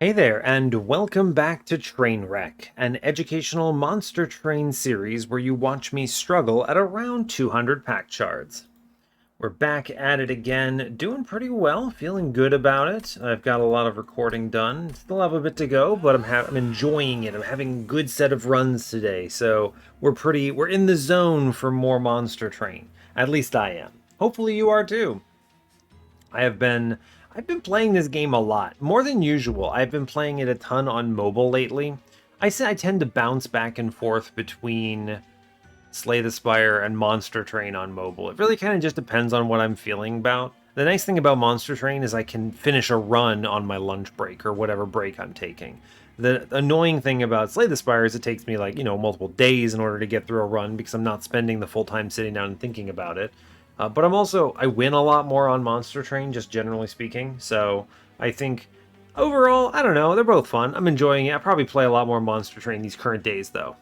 Hey there, and welcome back to Trainwreck, an educational monster train series where you watch me struggle at around 200 Pact Shards. We're back at it again, doing pretty well, feeling good about it. I've got a lot of recording done, still have a bit to go, but I'm enjoying it. I'm having a good set of runs today, so we're in the zone for more Monster Train. At least I am. Hopefully you are too. I have been I've been playing this game a lot, more than usual. I've been playing it a ton on mobile lately. I say I tend to bounce back and forth between Slay the Spire and Monster Train on mobile. It really kind of just depends on what I'm feeling about. The nice thing about Monster Train is I can finish a run on my lunch break or whatever break I'm taking. The annoying thing about Slay the Spire is it takes me multiple days in order to get through a run because I'm not spending the full time sitting down and thinking about it. But I win a lot more on Monster Train, just generally speaking. So I think overall, I don't know, they're both fun. I'm enjoying it. I probably play a lot more Monster Train these current days though.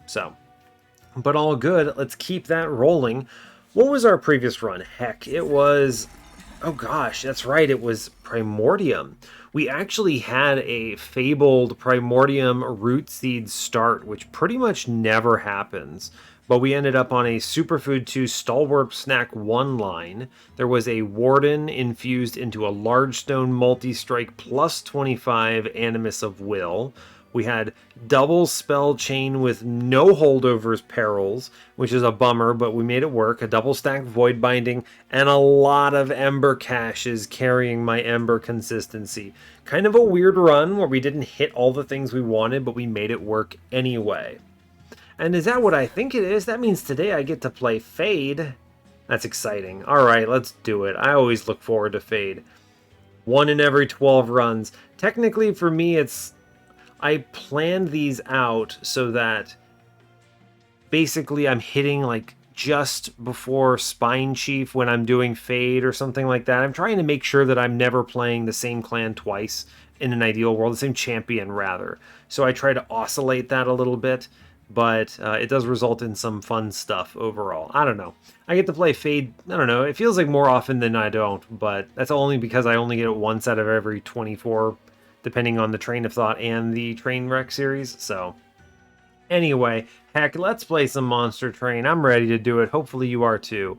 But all good. Let's keep that rolling. What was our previous run? Heck, it was. Oh gosh, that's right. It was Primordium. We actually had a fabled Primordium root seed start, which pretty much never happens. But we ended up on a Superfood 2 Stalwart Snack 1 line. There was a Warden infused into a Large Stone Multi Strike plus 25 Animus of Will. We had double spell chain with no holdovers perils, which is a bummer, but we made it work. A double stack void binding, and a lot of ember caches carrying my ember consistency. Kind of a weird run where we didn't hit all the things we wanted, but we made it work anyway. And is that what I think it is? That means today I get to play Fade. That's exciting. Alright, let's do it. I always look forward to Fade. 1 in every 12 runs. Technically, for me, I planned these out so that basically I'm hitting like just before Spine Chief when I'm doing Fade or something like that. I'm trying to make sure that I'm never playing the same clan twice in an ideal world, the same champion rather. So I try to oscillate that a little bit, but it does result in some fun stuff overall. I don't know. I get to play Fade, I don't know, it feels like more often than I don't, but that's only because I only get it once out of every 24, depending on the train of thought and the Trainwreck series, so... Anyway, heck, let's play some Monster Train. I'm ready to do it. Hopefully you are too.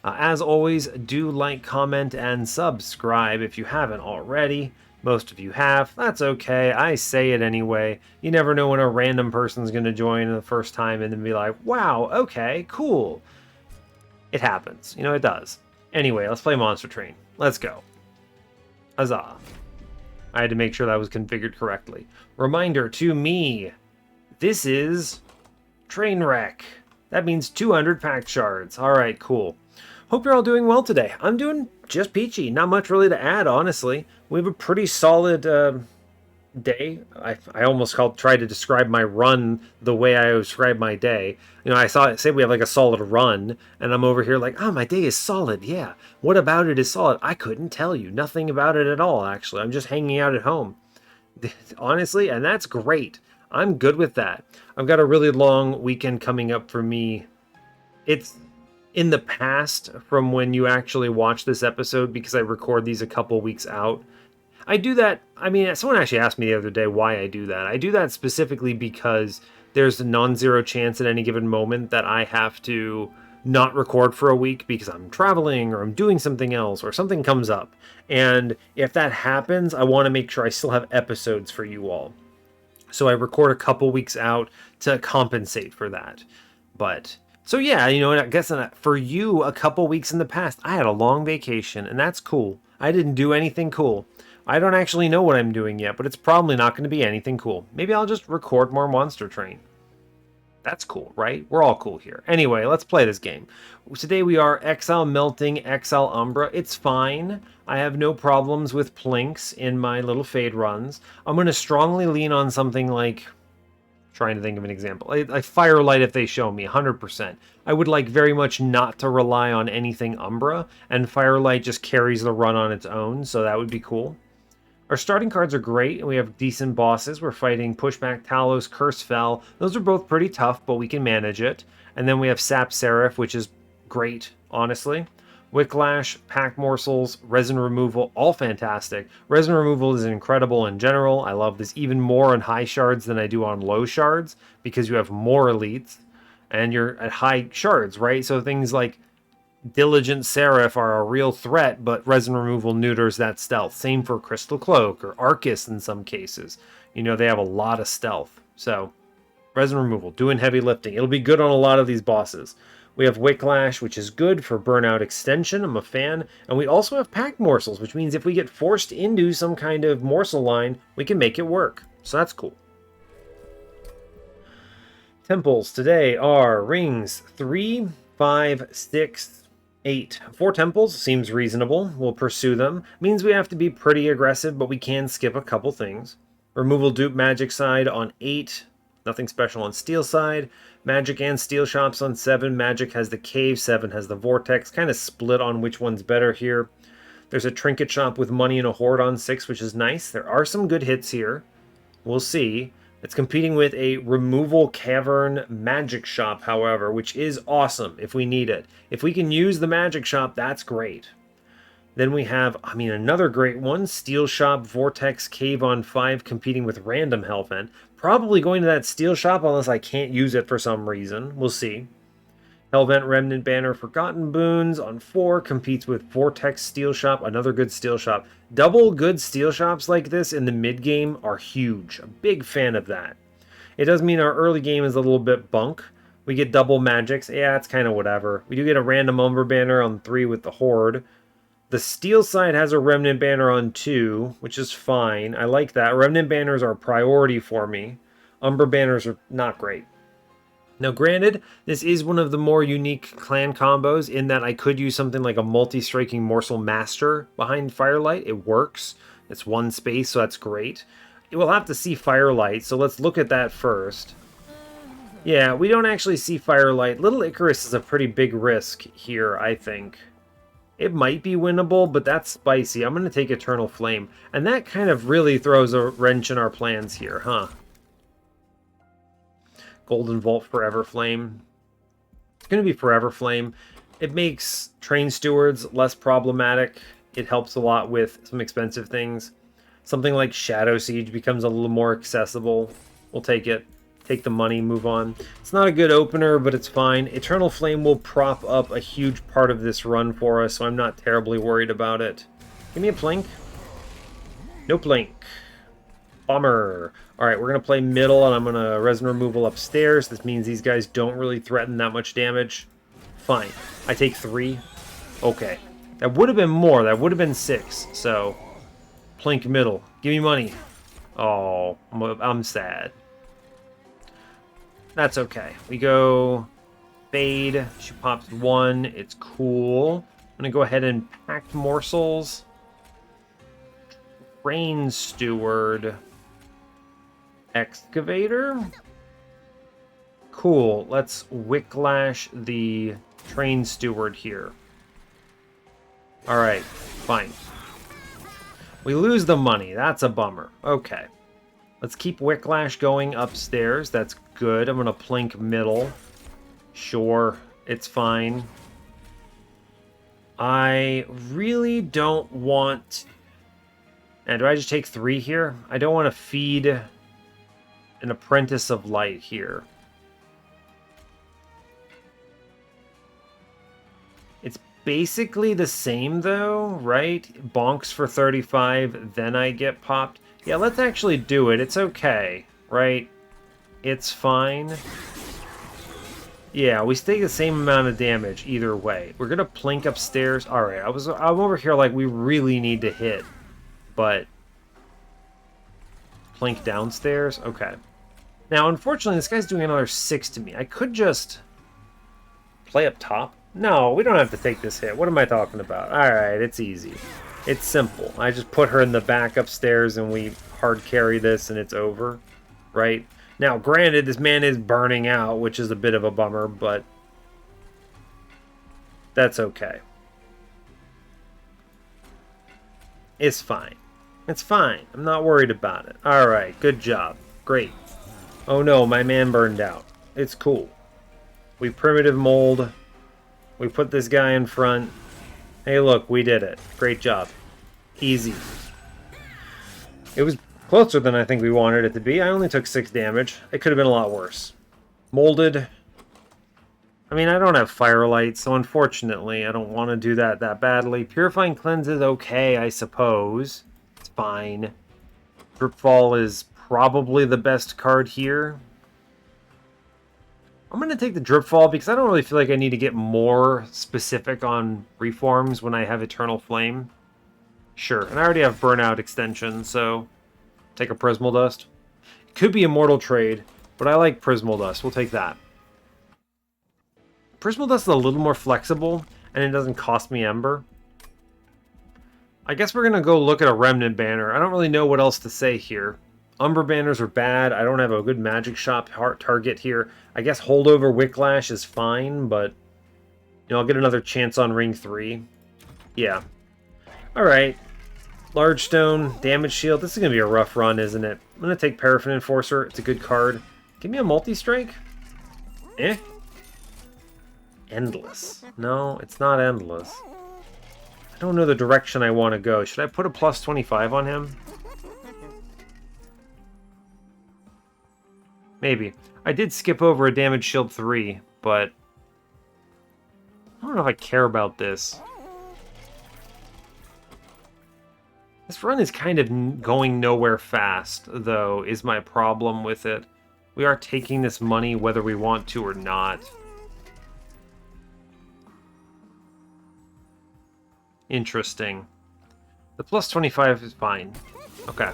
As always, do like, comment, and subscribe if you haven't already. Most of you have. That's okay. I say it anyway. You never know when a random person's going to join the first time and then be like, wow, okay, cool. It happens. You know, it does. Anyway, let's play Monster Train. Let's go. Huzzah. I had to make sure that was configured correctly. Reminder to me, this is Trainwreck. That means 200 Pact Shards. Alright, cool. Hope you're all doing well today. I'm doing just peachy. Not much really to add, honestly. We have a pretty solid day. I almost tried to describe my run the way I describe my day. You know, say we have like a solid run, and I'm over here like, oh, my day is solid. Yeah. What about it is solid? I couldn't tell you. Nothing about it at all, actually. I'm just hanging out at home. Honestly, and that's great. I'm good with that. I've got a really long weekend coming up for me. It's in the past from when you actually watch this episode because I record these a couple weeks out. I do that. I mean, someone actually asked me the other day why I do that. I do that specifically because there's a non-zero chance at any given moment that I have to not record for a week because I'm traveling or I'm doing something else or something comes up. And if that happens, I want to make sure I still have episodes for you all. So I record a couple weeks out to compensate for that. But so yeah, you know, I guess for you, a couple weeks in the past, I had a long vacation, and that's cool. I didn't do anything cool. I don't actually know what I'm doing yet, but it's probably not going to be anything cool. Maybe I'll just record more Monster Train. That's cool, right? We're all cool here. Anyway, let's play this game. Today we are Exile Melting, Exile Umbra. It's fine. I have no problems with plinks in my little Fade runs. I'm going to strongly lean on something like... Trying to think of an example. Like Firelight if they show me, 100%. I would like very much not to rely on anything Umbra, and Firelight just carries the run on its own, so that would be cool. Our starting cards are great, and we have decent bosses. We're fighting Pushback Talos, Curse Fell. Those are both pretty tough, but we can manage it. And then we have Seraph, which is great, honestly. Wicklash, Pack Morsels, Resin Removal, all fantastic. Resin Removal is incredible in general. I love this even more on high shards than I do on low shards because you have more elites and you're at high shards, right? So things like Diligent Seraph are a real threat, but Resin Removal neuters that stealth. Same for Crystal Cloak or Arcus in some cases. You know, they have a lot of stealth. So, Resin Removal, doing heavy lifting. It'll be good on a lot of these bosses. We have Wicklash, which is good for Burnout Extension. I'm a fan. And we also have Pack Morsels, which means if we get forced into some kind of morsel line, we can make it work. So that's cool. Temples today are rings 3, 5, 6, 8. 4 temples seems reasonable. We'll pursue them. Means we have to be pretty aggressive, but we can skip a couple things. Removal dupe magic side on 8. Nothing special on steel side. Magic and steel shops on 7. Magic has the cave, 7 has the vortex. Kind of split on which one's better here. There's a trinket shop with money and a horde on 6, which is nice. There are some good hits here. We'll see. It's competing with a removal cavern magic shop, however, which is awesome if we need it. If we can use the magic shop, that's great. Then we have, another great one, Steel Shop, Vortex, Cave on 5, competing with Random Hellvent. Probably going to that Steel Shop unless I can't use it for some reason. We'll see. Hellvent, Remnant Banner, Forgotten Boons on 4, competes with Vortex Steel Shop, another good Steel Shop. Double good Steel Shops like this in the mid-game are huge. A big fan of that. It does mean our early game is a little bit bunk. We get double magics. Yeah, it's kind of whatever. We do get a random Umbra Banner on 3 with the Horde. The steel side has a Remnant Banner on 2, which is fine. I like that. Remnant Banners are a priority for me. Umbra Banners are not great. Now, granted, this is one of the more unique clan combos in that I could use something like a multi-striking Morsel Master behind Firelight. It works. It's one space, so that's great. We'll have to see Firelight, so let's look at that first. Yeah, we don't actually see Firelight. Little Icarus is a pretty big risk here, I think. It might be winnable, but that's spicy. I'm going to take Eternal Flame. And that kind of really throws a wrench in our plans here, huh? Golden Vault Forever Flame. It's going to be Forever Flame. It makes Train Stewards less problematic. It helps a lot with some expensive things. Something like Shadow Siege becomes a little more accessible. We'll take it. Take the money, move on. It's not a good opener, but it's fine. Eternal Flame will prop up a huge part of this run for us, so I'm not terribly worried about it. Give me a Plink. No Plink. Bummer. Alright, we're going to play middle, and I'm going to Resin Removal upstairs. This means these guys don't really threaten that much damage. Fine. I take 3. Okay. That would have been more. That would have been 6. So, Plink middle. Give me money. Oh, I'm sad. That's okay. We go Fade. She pops 1. It's cool. I'm going to go ahead and Pact Morsels. Rain Steward. Excavator. Cool. Let's Wicklash the Train Steward here. Alright, fine. We lose the money. That's a bummer. Okay. Let's keep Wicklash going upstairs. That's good. I'm going to Plink middle. Sure, it's fine. I really don't want... And do I just take 3 here? I don't want to feed an Apprentice of Light here. It's basically the same though, right? Bonks for 35, then I get popped. Yeah, let's actually do it. It's okay, right? It's fine. Yeah, we take the same amount of damage either way. We're gonna Plink upstairs. Alright, I'm over here like we really need to hit. But Plink downstairs? Okay. Now, unfortunately, this guy's doing another 6 to me. I could just play up top. No, we don't have to take this hit. What am I talking about? Alright, it's easy. It's simple. I just put her in the back upstairs and we hard carry this and it's over. Right? Now, granted, this man is burning out, which is a bit of a bummer, but that's okay. It's fine. It's fine. I'm not worried about it. Alright, good job. Great. Oh no, my man burned out. It's cool. We primitive mold. We put this guy in front. Hey, look, we did it. Great job. Easy. It was closer than I think we wanted it to be. I only took 6 damage. It could have been a lot worse. Molded. I mean, I don't have Firelight, so unfortunately, I don't want to do that badly. Purifying Cleanse is okay, I suppose. It's fine. Dripfall is probably the best card here. I'm going to take the Dripfall because I don't really feel like I need to get more specific on reforms when I have Eternal Flame. Sure, and I already have Burnout extension, so take a Prismal Dust. Could be Immortal Trade, but I like Prismal Dust. We'll take that. Prismal Dust is a little more flexible, and it doesn't cost me Ember. I guess we're going to go look at a Remnant banner. I don't really know what else to say here. Umbra banners are bad. I don't have a good magic shop target here. I guess Holdover Wicklash is fine, but you know, I'll get another chance on Ring 3. Yeah. Alright. Large Stone, Damage Shield. This is going to be a rough run, isn't it? I'm going to take Paraffin Enforcer. It's a good card. Give me a multi-strike? Eh? Endless. No, it's not endless. I don't know the direction I want to go. Should I put a plus 25 on him? Maybe. I did skip over a Damage Shield 3, but I don't know if I care about this. This run is kind of going nowhere fast, though, is my problem with it. We are taking this money whether we want to or not. Interesting. The plus 25 is fine. Okay.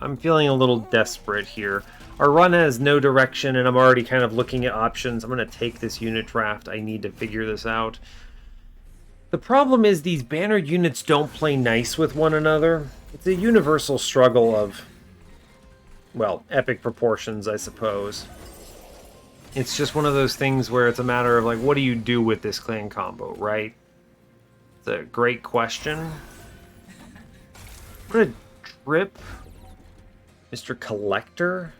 I'm feeling a little desperate here. Our run has no direction, and I'm already kind of looking at options. I'm going to take this unit draft. I need to figure this out. The problem is these banner units don't play nice with one another. It's a universal struggle of, well, epic proportions, I suppose. It's just one of those things where it's a matter of, like, what do you do with this clan combo, right? It's a great question. I'm going to drip Mr. Collector.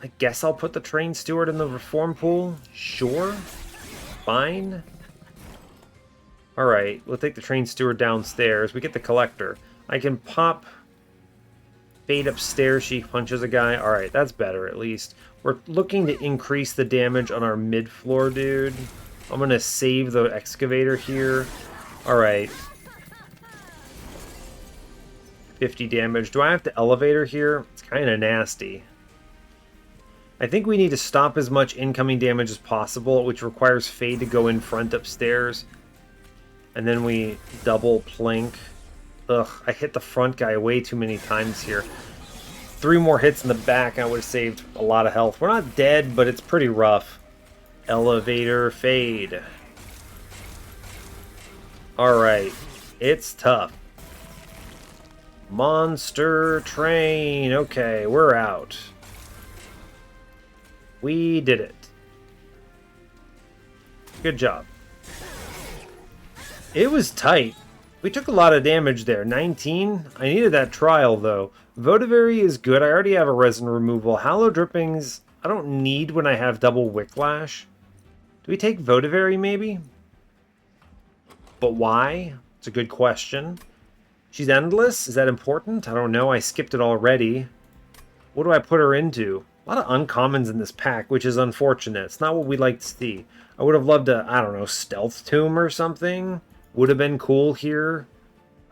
I guess I'll put the Train Steward in the Reform Pool. Sure. Fine. Alright, we'll take the Train Steward downstairs. We get the Collector. I can pop Fade upstairs. She punches a guy. Alright, that's better at least. We're looking to increase the damage on our mid-floor dude. I'm going to save the Excavator here. Alright. 50 damage. Do I have to Elevator here? It's kind of nasty. I think we need to stop as much incoming damage as possible, which requires Fade to go in front upstairs. And then we double plink. Ugh, I hit the front guy way too many times here. 3 more hits in the back, I would have saved a lot of health. We're not dead, but it's pretty rough. Elevator, Fade. Alright, it's tough. Monster Train. Okay, we're out. We did it. Good job. It was tight. We took a lot of damage there. 19? I needed that trial, though. Votivary is good. I already have a resin removal. Hallow Drippings, I don't need when I have double Wicklash. Do we take Votivary, maybe? But why? It's a good question. She's endless? Is that important? I don't know. I skipped it already. What do I put her into? A lot of uncommons in this pack, which is unfortunate. It's not what we'd like to see. I would have loved a, I don't know, Stealth Tomb or something. Would have been cool here.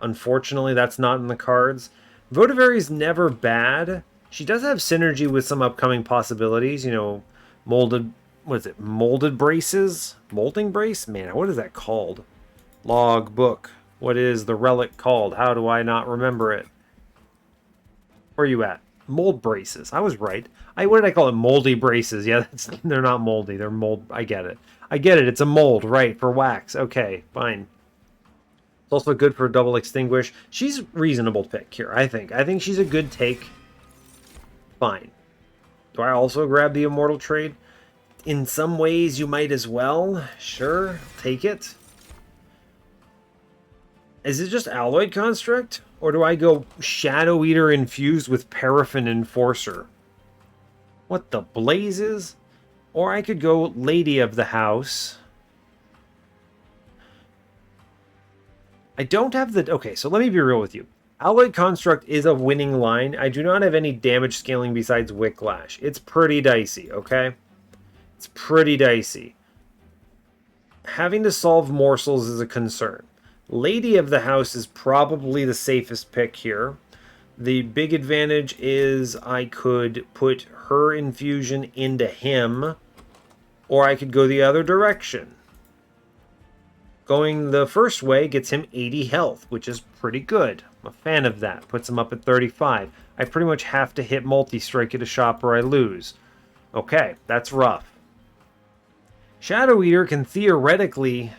Unfortunately, that's not in the cards. Votivary's never bad. She does have synergy with some upcoming possibilities. You know, molded... What is it? Molded Braces? Molting Brace? Man, what is that called? Log book. What is the relic called? How do I not remember it? Where are you at? Mold Braces. I was right. What did I call it? Moldy Braces. Yeah, they're not moldy. They're mold. I get it. I get it. It's a mold, right, for wax. Okay, fine. It's also good for double extinguish. She's a reasonable pick here, I think. I think she's a good take. Fine. Do I also grab the Immortal Trade? In some ways, you might as well. Sure, take it. Is it just Alloyed Construct? Or do I go Shadow Eater infused with Paraffin Enforcer? What the blazes? Or I could go Lady of the House. I don't have the... Okay, so let me be real with you. Alloyed Construct is a winning line. I do not have any damage scaling besides Whiplash. It's pretty dicey, okay? It's pretty dicey. Having to solve morsels is a concern. Lady of the House is probably the safest pick here. The big advantage is I could put her infusion into him, or I could go the other direction. Going the first way gets him 80 health, which is pretty good. I'm a fan of that. Puts him up at 35. I pretty much have to hit multi-strike at a shop or I lose. Okay, that's rough. Shadow Eater can theoretically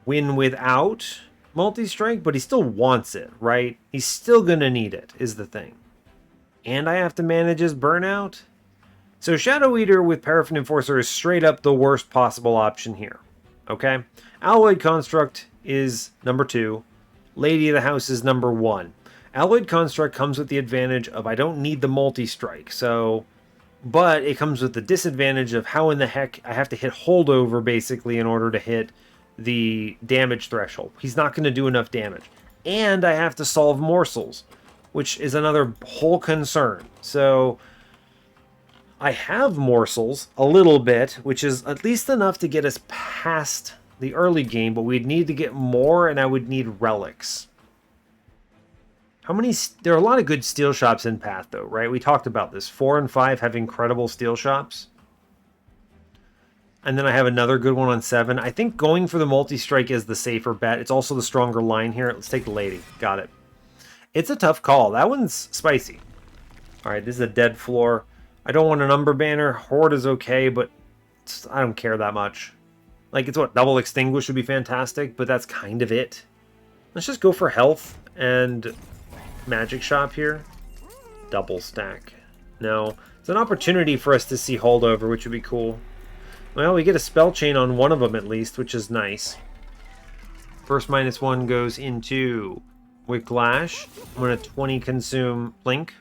win without multi-strike, but he still wants it, right? He's still going to need it, is the thing. And I have to manage his burnout? So Shadow Eater with Paraffin Enforcer is straight up the worst possible option here. Okay? Alloyed Construct is number 2. Lady of the House is number 1. Alloyed Construct comes with the advantage of I don't need the multi-strike, so... But it comes with the disadvantage of how in the heck I have to hit holdover, basically, in order to hit the damage threshold. He's not going to do enough damage. And I have to solve morsels, which is another whole concern. So... I have morsels, a little bit, which is at least enough to get us past the early game, but we'd need to get more, and I would need relics. How many... There are a lot of good steel shops in Path, though, right? We talked about this. 4 and 5 have incredible steel shops. And then I have another good one on 7. I think going for the multi-strike is the safer bet. It's also the stronger line here. Let's take the lady. Got it. It's a tough call. That one's spicy. All right, this is a dead floor. I don't want an Umbra banner. Horde is okay, but I don't care that much. Like, it's what? Double Extinguish would be fantastic, but that's kind of it. Let's just go for health and magic shop here. Double stack. No. It's an opportunity for us to see holdover, which would be cool. Well, we get a spell chain on one of them at least, which is nice. First -1 goes into Whiplash. I'm going to 20 consume Blink.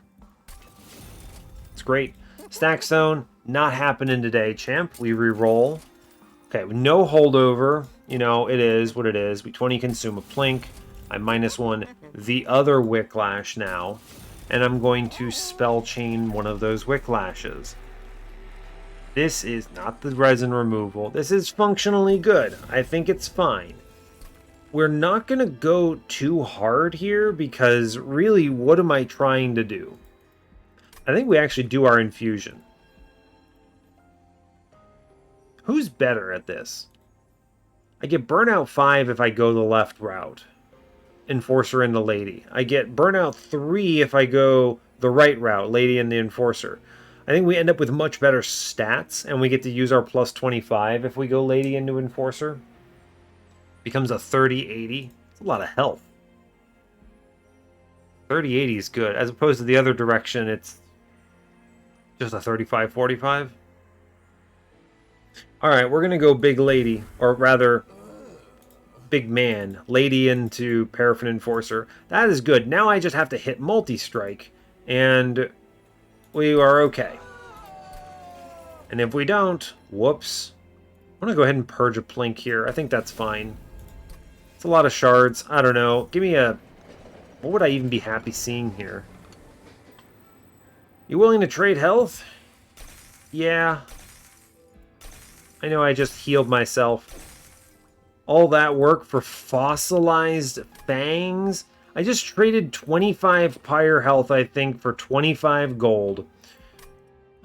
It's great. Stack Zone, not happening today, champ. We re-roll. Okay, no holdover. You know, it is what it is. We 20 consume a Plink. I -1 the other Whiplash now. And I'm going to spell chain one of those Whiplashes. This is not the resin removal. This is functionally good. I think it's fine. We're not going to go too hard here because really, what am I trying to do? I think we actually do our infusion. Who's better at this? I get Burnout 5 if I go the left route. Enforcer and the Lady. I get Burnout 3 if I go the right route, Lady and the Enforcer. I think we end up with much better stats, and we get to use our plus 25 if we go Lady into Enforcer. Becomes a 30-80. It's a lot of health. 30-80 is good, as opposed to the other direction, it's just a 35-45. Alright, we're going to go Big Lady, or rather, Big Man. Lady into Paraffin Enforcer. That is good. Now I just have to hit multi-strike, and we are okay. And if we don't, whoops. I'm going to go ahead and purge a Plink here. I think that's fine. It's a lot of shards. I don't know. Give me a... What would I even be happy seeing here? You willing to trade health? Yeah. I know I just healed myself. All that work for fossilized fangs? I just traded 25 pyre health, I think, for 25 gold.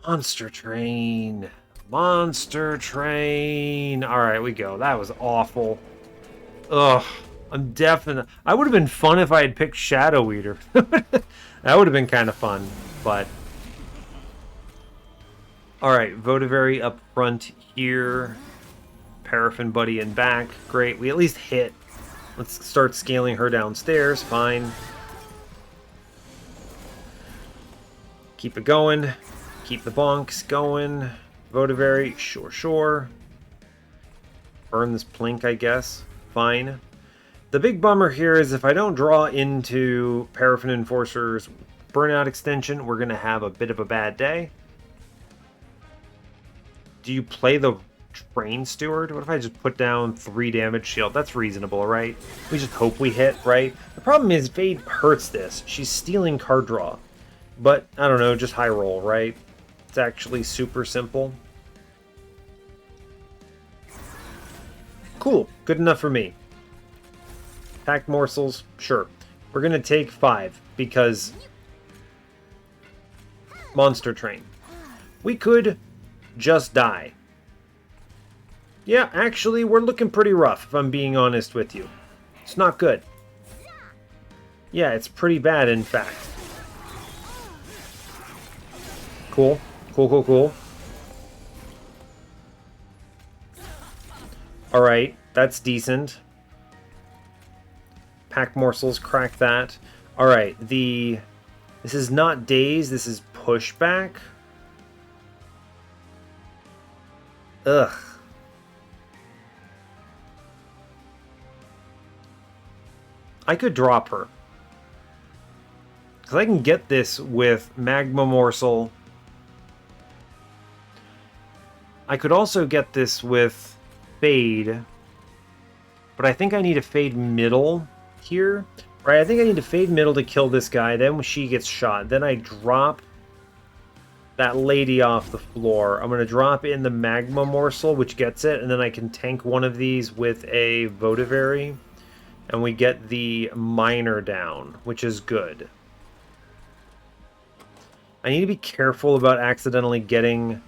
Monster Train. Monster Train. Alright, we go. That was awful. Ugh. I'm definitely... I would have been fun if I had picked Shadow Eater. That would have been kind of fun, but... Alright, Votivary up front here. Paraffin Buddy in back. Great, we at least hit. Let's start scaling her downstairs. Fine. Keep it going. Keep the bonks going. Votivary, sure. Burn this Plink, I guess. Fine. The big bummer here is if I don't draw into Paraffin Enforcer's Burnout extension, we're going to have a bit of a bad day. Do you play the Train Steward. What if I just put down 3 damage shield? That's reasonable, right? We just hope we hit, right? The problem is Fade hurts this. She's stealing card draw. But, I don't know, just high roll, right? It's actually super simple. Cool. Good enough for me. Packed morsels, sure. We're going to take 5 because Monster Train. We could just die. Yeah, actually, we're looking pretty rough, if I'm being honest with you. It's not good. Yeah, it's pretty bad, in fact. Cool. Cool, cool, cool. Alright, that's decent. Pack morsels, crack that. Alright, this is not daze, this is pushback. Ugh. I could drop her. Because I can get this with Magma Morsel. I could also get this with Fade. But I think I need a Fade middle here. Right, I think I need to Fade middle to kill this guy. Then when she gets shot, then I drop that lady off the floor. I'm going to drop in the Magma Morsel, which gets it. And then I can tank one of these with a Votivary. And we get the miner down, which is good. I need to be careful about accidentally getting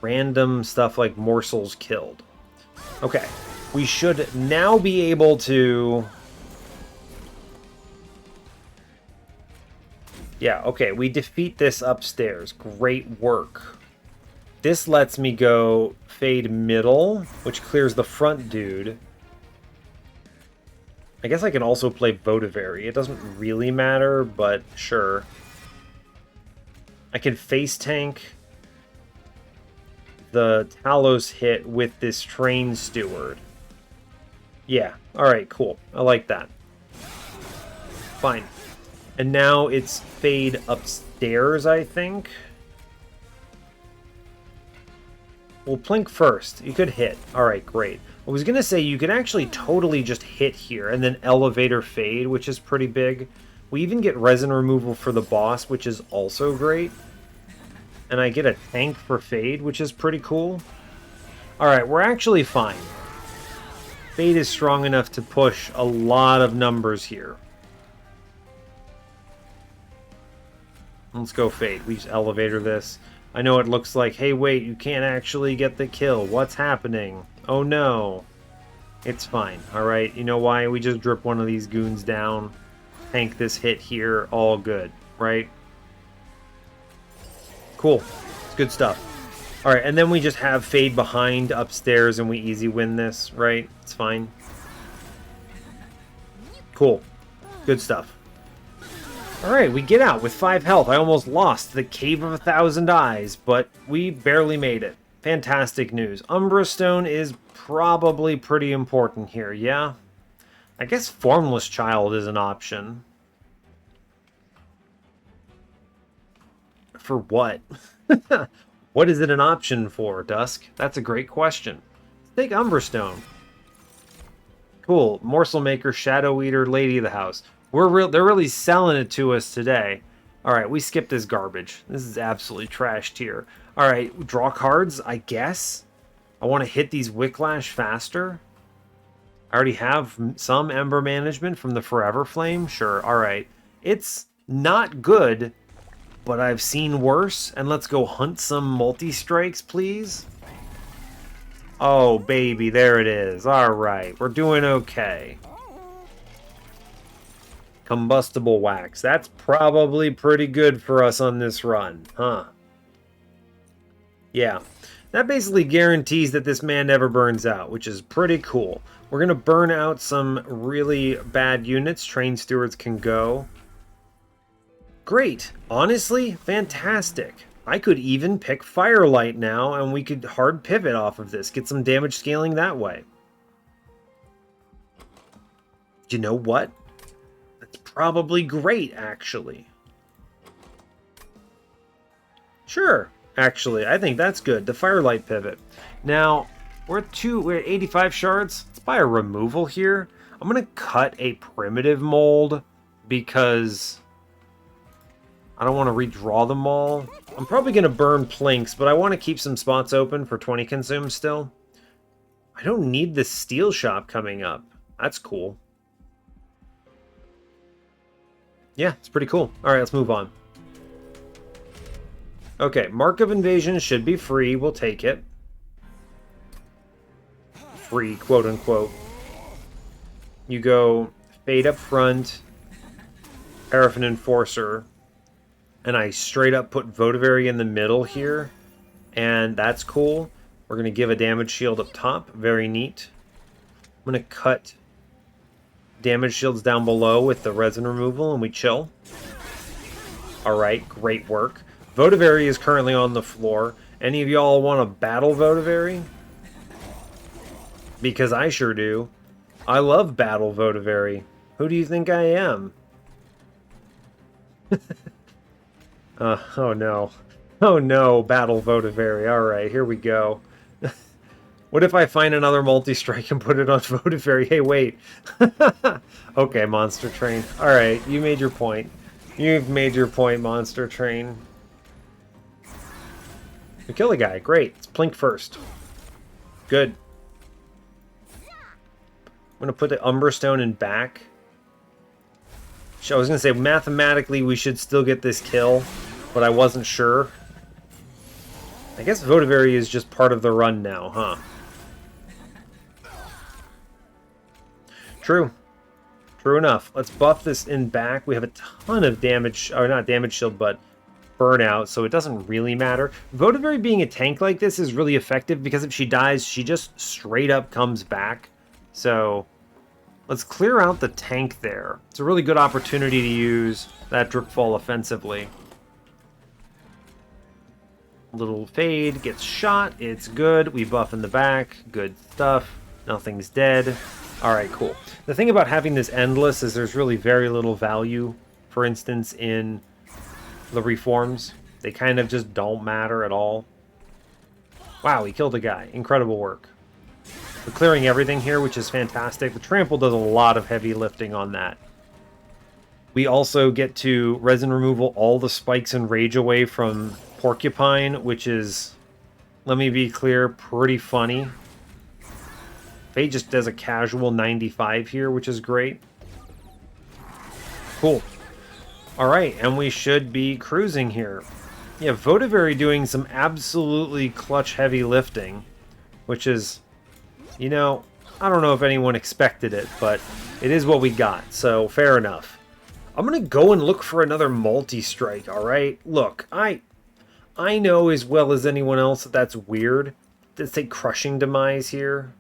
random stuff like morsels killed. Okay, we should now be able to... Yeah, okay, we defeat this upstairs. Great work. This lets me go Fade middle, which clears the front dude. I guess I can also play Votivary. It doesn't really matter, but sure. I can face tank the Talos hit with this Train Steward. Yeah, alright, cool. I like that. Fine. And now it's Fade upstairs, I think. We'll Plink first. You could hit. Alright, great. I was going to say you could actually totally just hit here and then Elevator Fade, which is pretty big. We even get resin removal for the boss, which is also great. And I get a tank for Fade, which is pretty cool. Alright, we're actually fine. Fade is strong enough to push a lot of numbers here. Let's go Fade. We just Elevator this. I know it looks like, hey wait, you can't actually get the kill. What's happening? Oh no. It's fine, alright? You know why? We just drip one of these goons down. Tank this hit here. All good, right? Cool. It's good stuff. Alright, and then we just have Fade behind upstairs and we easy win this, right? It's fine. Cool. Good stuff. Alright, we get out with 5 health. I almost lost the Cave of 1,000 Eyes, but we barely made it. Fantastic news. Umbra Stone is probably pretty important here, yeah? I guess Formless Child is an option. For what? What is it an option for, Dusk? That's a great question. Let's take Umbra Stone. Cool. Morsel Maker, Shadow Eater, Lady of the House. They're really selling it to us today. Alright, we skip this garbage. This is absolutely trashed here. Alright, draw cards, I guess. I want to hit these Wicklash faster. I already have some Ember Management from the Forever Flame. Sure, alright. It's not good, but I've seen worse. And let's go hunt some multi-strikes, please. Oh, baby, there it is. Alright, we're doing okay. Combustible Wax. That's probably pretty good for us on this run, huh? Yeah. That basically guarantees that this man never burns out, which is pretty cool. We're going to burn out some really bad units. Train Stewards can go. Great. Honestly, fantastic. I could even pick Firelight now, and we could hard pivot off of this. Get some damage scaling that way. You know what? That's probably great, actually. Sure. Actually, I think that's good. The Firelight Pivot. Now, we're at 85 shards. Let's buy a removal here. I'm going to cut a primitive mold because I don't want to redraw them all. I'm probably going to burn planks, but I want to keep some spots open for 20 consume still. I don't need the steel shop coming up. That's cool. Yeah, it's pretty cool. All right, let's move on. Okay, Mark of Invasion should be free. We'll take it. Free, quote unquote. You go Fade up front, Paraffin Enforcer, and I straight up put Votivary in the middle here, and that's cool. We're going to give a damage shield up top. Very neat. I'm going to cut damage shields down below with the resin removal, and we chill. Alright, great work. Votivary is currently on the floor. Any of y'all want to battle Votivary? Because I sure do. I love battle Votivary. Who do you think I am? Oh no. Oh no, battle Votivary. Alright, here we go. What if I find another multi-strike and put it on Votivary? Hey, wait. Okay, Monster Train. Alright, you made your point. You've made your point, Monster Train. We kill the guy. Great. Let's plink first. Good. I'm going to put the Umbra Stone in back. I was going to say, mathematically, we should still get this kill, but I wasn't sure. I guess Votivary is just part of the run now, huh? True. True enough. Let's buff this in back. We have a ton of damage, or not damage shield, but burnout, so it doesn't really matter. Votivary being a tank like this is really effective because if she dies, she just straight up comes back. So let's clear out the tank there. It's a really good opportunity to use that Dripfall offensively. Little Fade gets shot. It's good. We buff in the back. Good stuff. Nothing's dead. Alright, cool. The thing about having this endless is there's really very little value, for instance, in the reforms. They kind of just don't matter at all. Wow, he killed a guy. Incredible work. We're clearing everything here, which is fantastic. The trample does a lot of heavy lifting on that. We also get to resin removal all the spikes and rage away from Porcupine, which is, let me be clear, pretty funny. Faye just does a casual 95 here, which is great. Cool. Alright, and we should be cruising here. Yeah, Votivary doing some absolutely clutch heavy lifting, which is, you know, I don't know if anyone expected it, but it is what we got, so fair enough. I'm going to go and look for another multi-strike, alright? Look, I know as well as anyone else that that's weird. Let's take Crushing Demise here.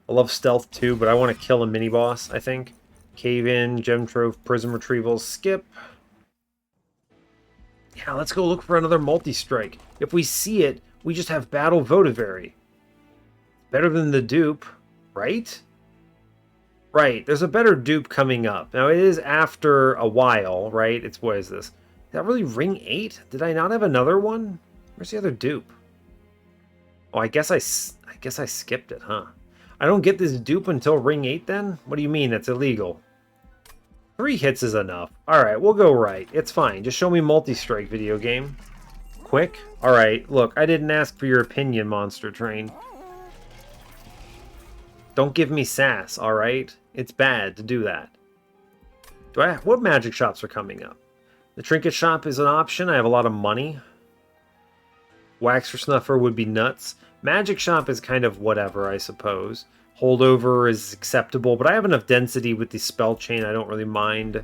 I love Stealth too, but I want to kill a mini-boss, I think. Cave In, Gem Trove, Prism Retrieval, skip. Yeah, let's go look for another multi-strike. If we see it, we just have Battle Votivary. Better than the dupe, right? Right, there's a better dupe coming up. Now, it is after a while, right? It's, what is this? Is that really Ring 8? Did I not have another one? Where's the other dupe? Oh, I guess I skipped it, huh? I don't get this dupe until Ring 8 then? What do you mean? That's illegal. 3 hits is enough. Alright, we'll go right. It's fine. Just show me multi-strike, video game. Quick? Alright, look, I didn't ask for your opinion, Monster Train. Don't give me sass, alright? It's bad to do that. What magic shops are coming up? The Trinket Shop is an option. I have a lot of money. Wax for Snuffer would be nuts. Magic Shop is kind of whatever, I suppose. Holdover is acceptable, but I have enough density with the spell chain. I don't really mind.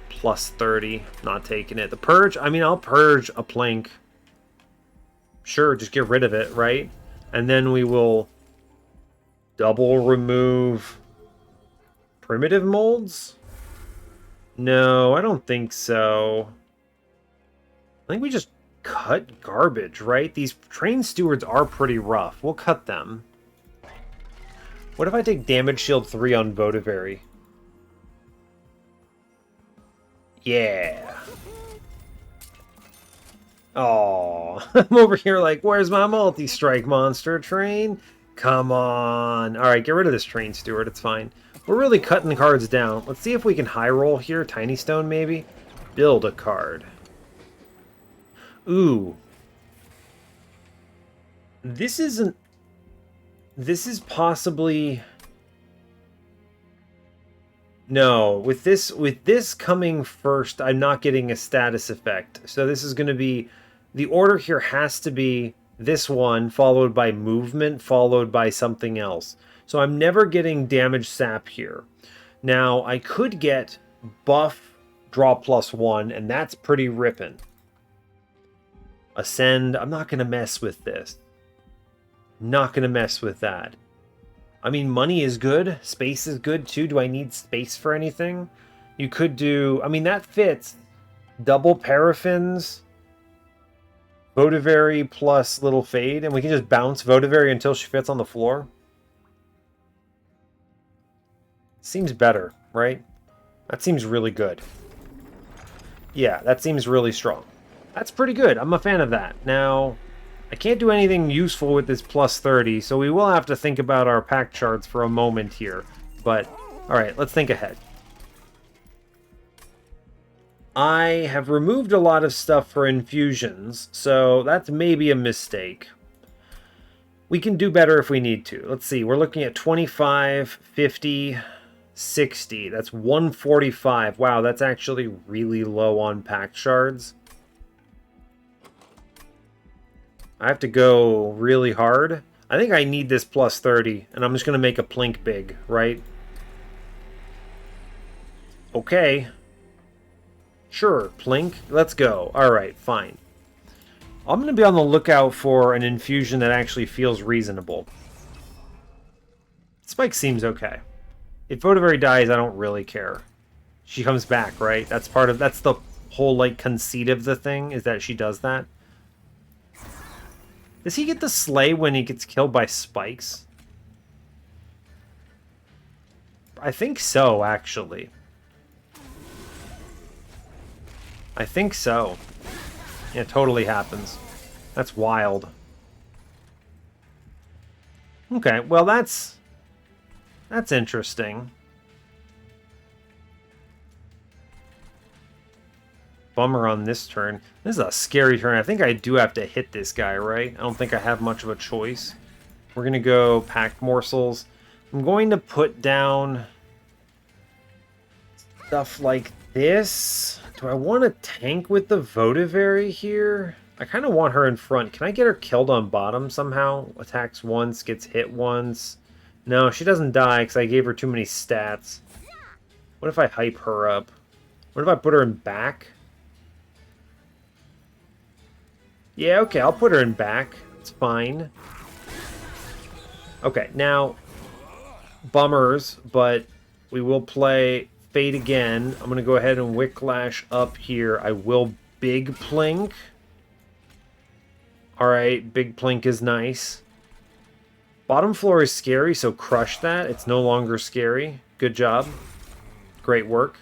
Plus 30. Not taking it. The Purge, I mean, I'll purge a plank. Sure, just get rid of it, right? And then we will double remove primitive molds? No, I don't think so. I think we just cut garbage, right? These train stewards are pretty rough. We'll cut them. What if I take damage shield 3 on Votivary? Yeah. Oh, I'm over here like, where's my multi-strike monster train? Come on. All right, get rid of this train steward. It's fine. We're really cutting the cards down. Let's see if we can high roll here. Tiny Stone, maybe? Build a card. Ooh. This isn't... This is possibly... No, with this coming first, I'm not getting a status effect. So this is going to be... The order here has to be this one, followed by movement, followed by something else. So I'm never getting damage sap here. Now, I could get buff, draw +1, and that's pretty ripping. Ascend, I'm not going to mess with this. Not going to mess with that. I mean, money is good. Space is good, too. Do I need space for anything? You could do... I mean, that fits. Double paraffins. Votivary plus little fade. And we can just bounce Votivary until she fits on the floor. Seems better, right? That seems really good. Yeah, that seems really strong. That's pretty good. I'm a fan of that. Now... I can't do anything useful with this +30, so we will have to think about our Pact Shards for a moment here. But, alright, let's think ahead. I have removed a lot of stuff for infusions, so that's maybe a mistake. We can do better if we need to. Let's see, we're looking at 25, 50, 60. That's 145. Wow, that's actually really low on Pact Shards. I have to go really hard. I think I need this +30, and I'm just going to make a plink big, right? Okay. Sure, plink. Let's go. Alright, fine. I'm going to be on the lookout for an infusion that actually feels reasonable. Spike seems okay. If Votivary dies, I don't really care. She comes back, right? That's the whole, like, conceit of the thing, is that she does that. Does he get the slay when he gets killed by spikes? I think so, actually. I think so. Yeah, it totally happens. That's wild. Okay, well that's interesting. Bummer on this turn. This is a scary turn. I think I do have to hit this guy, right? I don't think I have much of a choice. We're going to go Pact Morsels. I'm going to put down stuff like this. Do I want to tank with the Votivary here? I kind of want her in front. Can I get her killed on bottom somehow? Attacks once, gets hit once. No, she doesn't die because I gave her too many stats. What if I hype her up? What if I put her in back? Yeah, okay, I'll put her in back. It's fine. Okay, now, bummers, but we will play Fate again. I'm going to go ahead and Wicklash up here. I will Big Plink. Alright, Big Plink is nice. Bottom floor is scary, so crush that. It's no longer scary. Good job. Great work.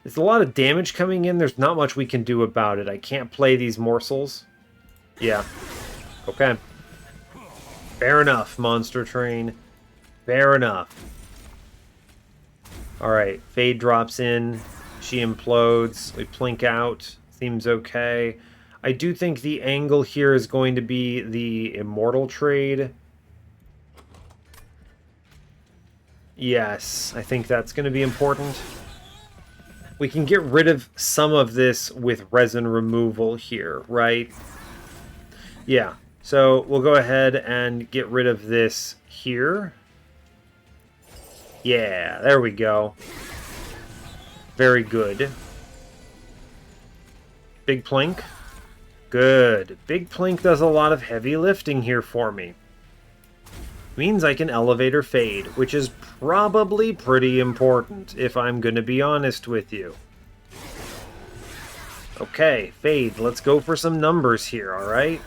There's a lot of damage coming in. There's not much we can do about it. I can't play these morsels. Yeah. Okay. Fair enough, Monster Train. Fair enough. Alright, Fade drops in. She implodes. We plink out. Seems okay. I do think the angle here is going to be the Immortal trade. Yes, I think that's going to be important. We can get rid of some of this with resin removal here, right? Yeah, so we'll go ahead and get rid of this here. Yeah, there we go. Very good. Big Plink. Good. Big Plink does a lot of heavy lifting here for me. Means I can Elevator Fade, which is probably pretty important, if I'm going to be honest with you. Okay, Fade, let's go for some numbers here, alright?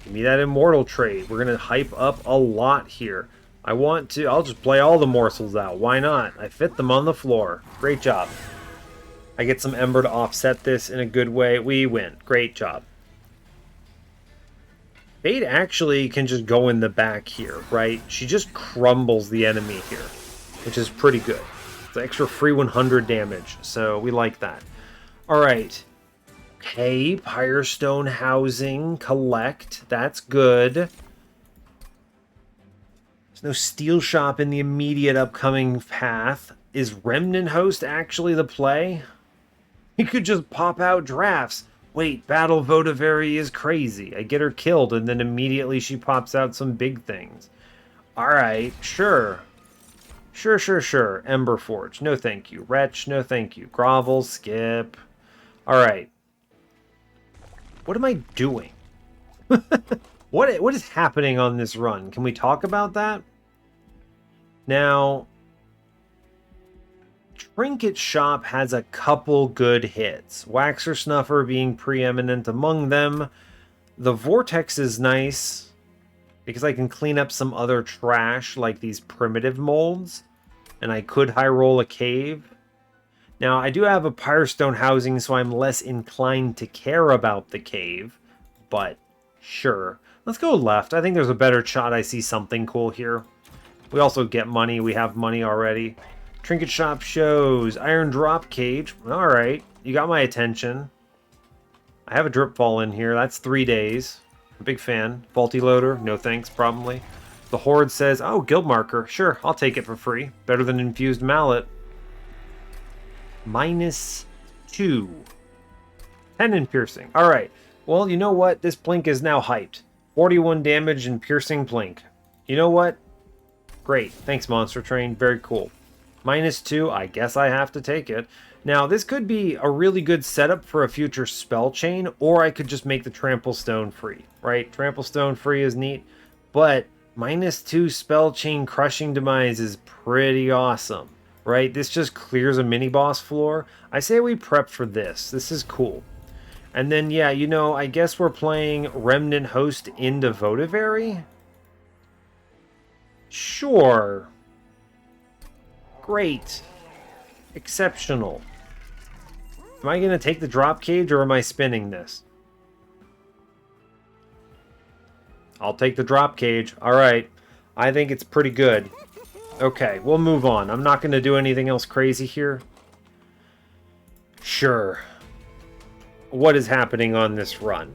Give me that Immortal trade. We're going to hype up a lot here. I'll just play all the morsels out. Why not? I fit them on the floor. Great job. I get some Ember to offset this in a good way. We win. Great job. Fade actually can just go in the back here, right? She just crumbles the enemy here, which is pretty good. It's extra free 100 damage, so we like that. All right. Okay, Pyrestone Housing, collect. That's good. There's no Steel Shop in the immediate upcoming path. Is Remnant Host actually the play? He could just pop out drafts. Wait, Battle Votivary is crazy. I get her killed, and then immediately she pops out some big things. Alright, sure. Sure. Emberforge, no thank you. Wretch, no thank you. Grovel, skip. Alright. What am I doing? What is happening on this run? Can we talk about that? Now, Trinket Shop has a couple good hits. Waxer Snuffer being preeminent among them. The Vortex is nice because I can clean up some other trash like these primitive molds. And I could high roll a cave. Now, I do have a Pyrestone Housing, so I'm less inclined to care about the cave. But, sure. Let's go left. I think there's a better shot I see something cool here. We also get money. We have money already. Trinket Shop shows. Iron Drop Cage. Alright. You got my attention. I have a Drip Fall in here. That's 3 days. Big fan. Faulty Loader. No thanks, probably. The Horde says, oh, Guild Marker. Sure, I'll take it for free. Better than Infused Mallet. -2. 10 in Piercing. Alright. Well, you know what? This Plink is now hyped. 41 damage in Piercing Plink. You know what? Great. Thanks, Monster Train. Very cool. -2. I guess I have to take it. Now, this could be a really good setup for a future spell chain, or I could just make the Trample Stone free, right? Trample Stone free is neat, but -2 spell chain Crushing Demise is pretty awesome, right? This just clears a mini-boss floor. I say we prep for this. This is cool. And then, yeah, you know, I guess we're playing Remnant Host into Votivary? Sure. Great. Exceptional. Am I going to take the drop cage or am I spinning this? I'll take the drop cage. Alright. I think it's pretty good. Okay, we'll move on. I'm not going to do anything else crazy here. Sure. What is happening on this run?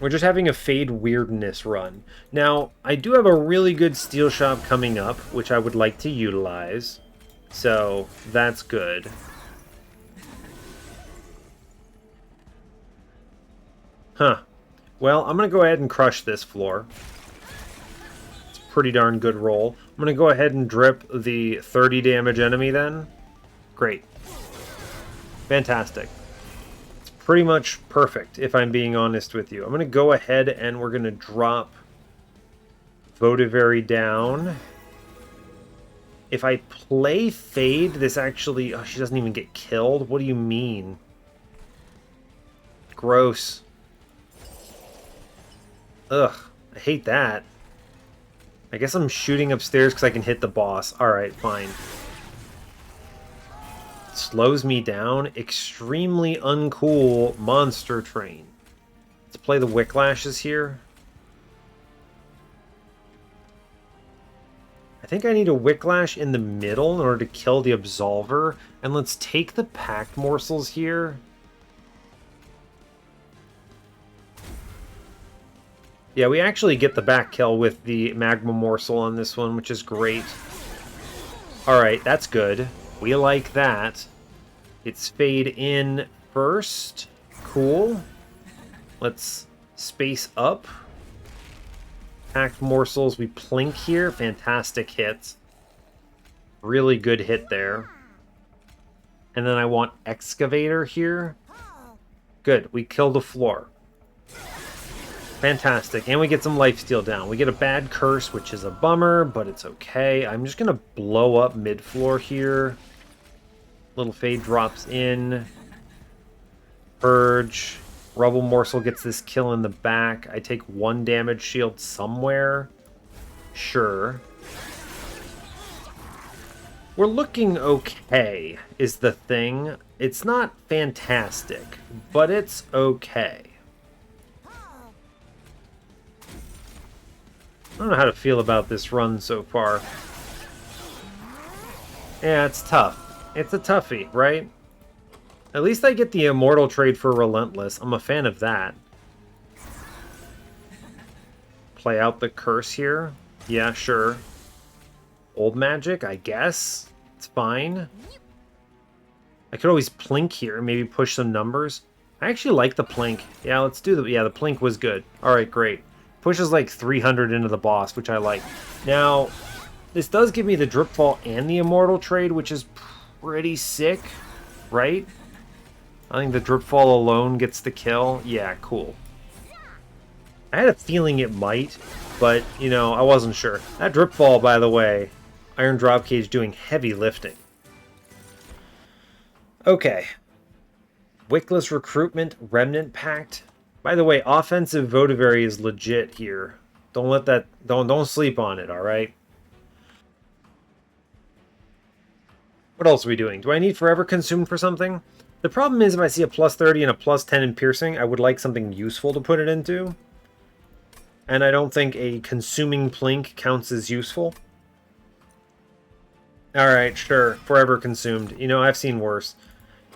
We're just having a Fade Weirdness run. Now, I do have a really good Steel Shop coming up, which I would like to utilize. So, that's good. Huh. Well, I'm going to go ahead and crush this floor. It's a pretty darn good roll. I'm going to go ahead and drip the 30 damage enemy then. Great. Fantastic. It's pretty much perfect, if I'm being honest with you. I'm going to go ahead and we're going to drop Votivary down. If I play Fade, this actually... Oh, she doesn't even get killed? What do you mean? Gross. Ugh, I hate that. I guess I'm shooting upstairs because I can hit the boss. Alright, fine. Slows me down. Extremely uncool Monster Train. Let's play the Wicklashes here. I think I need a Wicklash in the middle in order to kill the Absolver. And let's take the Pact Morsels here. Yeah, we actually get the back kill with the Magma Morsel on this one, which is great. Alright, that's good. We like that. It's Fade in first. Cool. Let's space up. Pact Morsels, we plink here. Fantastic hit. Really good hit there. And then I want Excavator here. Good, we kill the floor. Fantastic, and we get some lifesteal down. We get a bad curse, which is a bummer, but it's okay. I'm just going to blow up mid-floor here. Little Fade drops in. Purge. Rubble Morsel gets this kill in the back. I take 1 damage shield somewhere. Sure. We're looking okay, is the thing. It's not fantastic, but it's okay. I don't know how to feel about this run so far. Yeah, it's tough. It's a toughie, right? At least I get the immortal trade for Relentless. I'm a fan of that. Play out the curse here. Yeah, sure. Old magic, I guess. It's fine. I could always plink here, maybe push some numbers. I actually like the plink. Yeah, let's do the... Yeah, the plink was good. Alright, great. Pushes like 300 into the boss, which I like. Now, this does give me the Dripfall and the Immortal trade, which is pretty sick, right? I think the Dripfall alone gets the kill. Yeah, cool. I had a feeling it might, but, you know, I wasn't sure. That Dripfall, by the way, Iron Dropcage doing heavy lifting. Okay. Wickless Recruitment, Remnant Pact. By the way, offensive Votivary is legit here. Don't let that... Don't sleep on it, alright? What else are we doing? Do I need Forever Consumed for something? The problem is if I see a plus 30 and a plus 10 in Piercing, I would like something useful to put it into. And I don't think a Consuming Plink counts as useful. Alright, sure. Forever Consumed. You know, I've seen worse.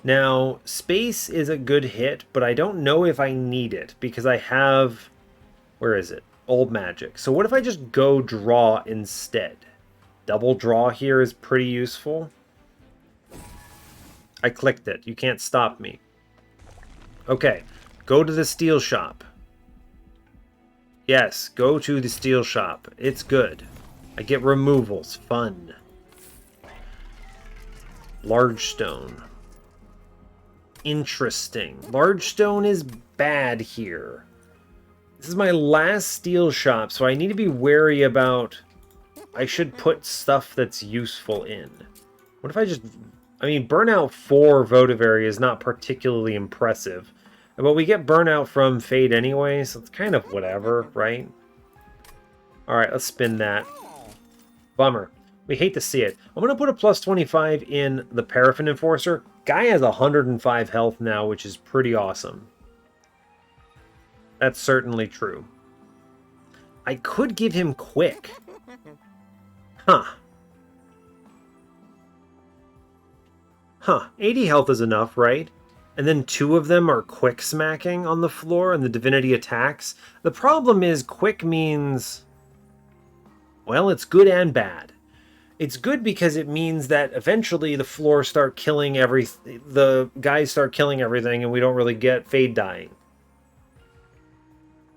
Now, Space is a good hit, but I don't know if I need it, because I have... Where is it? Old Magic. So what if I just go draw instead? Double draw here is pretty useful. I clicked it. You can't stop me. Okay. Go to the Steel Shop. Yes, go to the Steel Shop. It's good. I get removals. Fun. Large Stone. Interesting. Large Stone is bad here. This is my last Steel Shop, so I need to be wary about... I should put stuff that's useful in. What if I just... I mean, Burnout 4 Votivary is not particularly impressive. But we get Burnout from Fade anyway, so it's kind of whatever, right? Alright, let's spin that. Bummer. We hate to see it. I'm going to put a plus 25 in the Paraffin Enforcer. Guy has 105 health now, which is pretty awesome. That's certainly true. I could give him Quick. Huh. Huh. 80 health is enough, right? And then 2 of them are Quick smacking on the floor and the Divinity attacks. The problem is Quick means... Well, it's good and bad. It's good because it means that eventually the floors start killing the guys start killing everything and we don't really get Fade dying.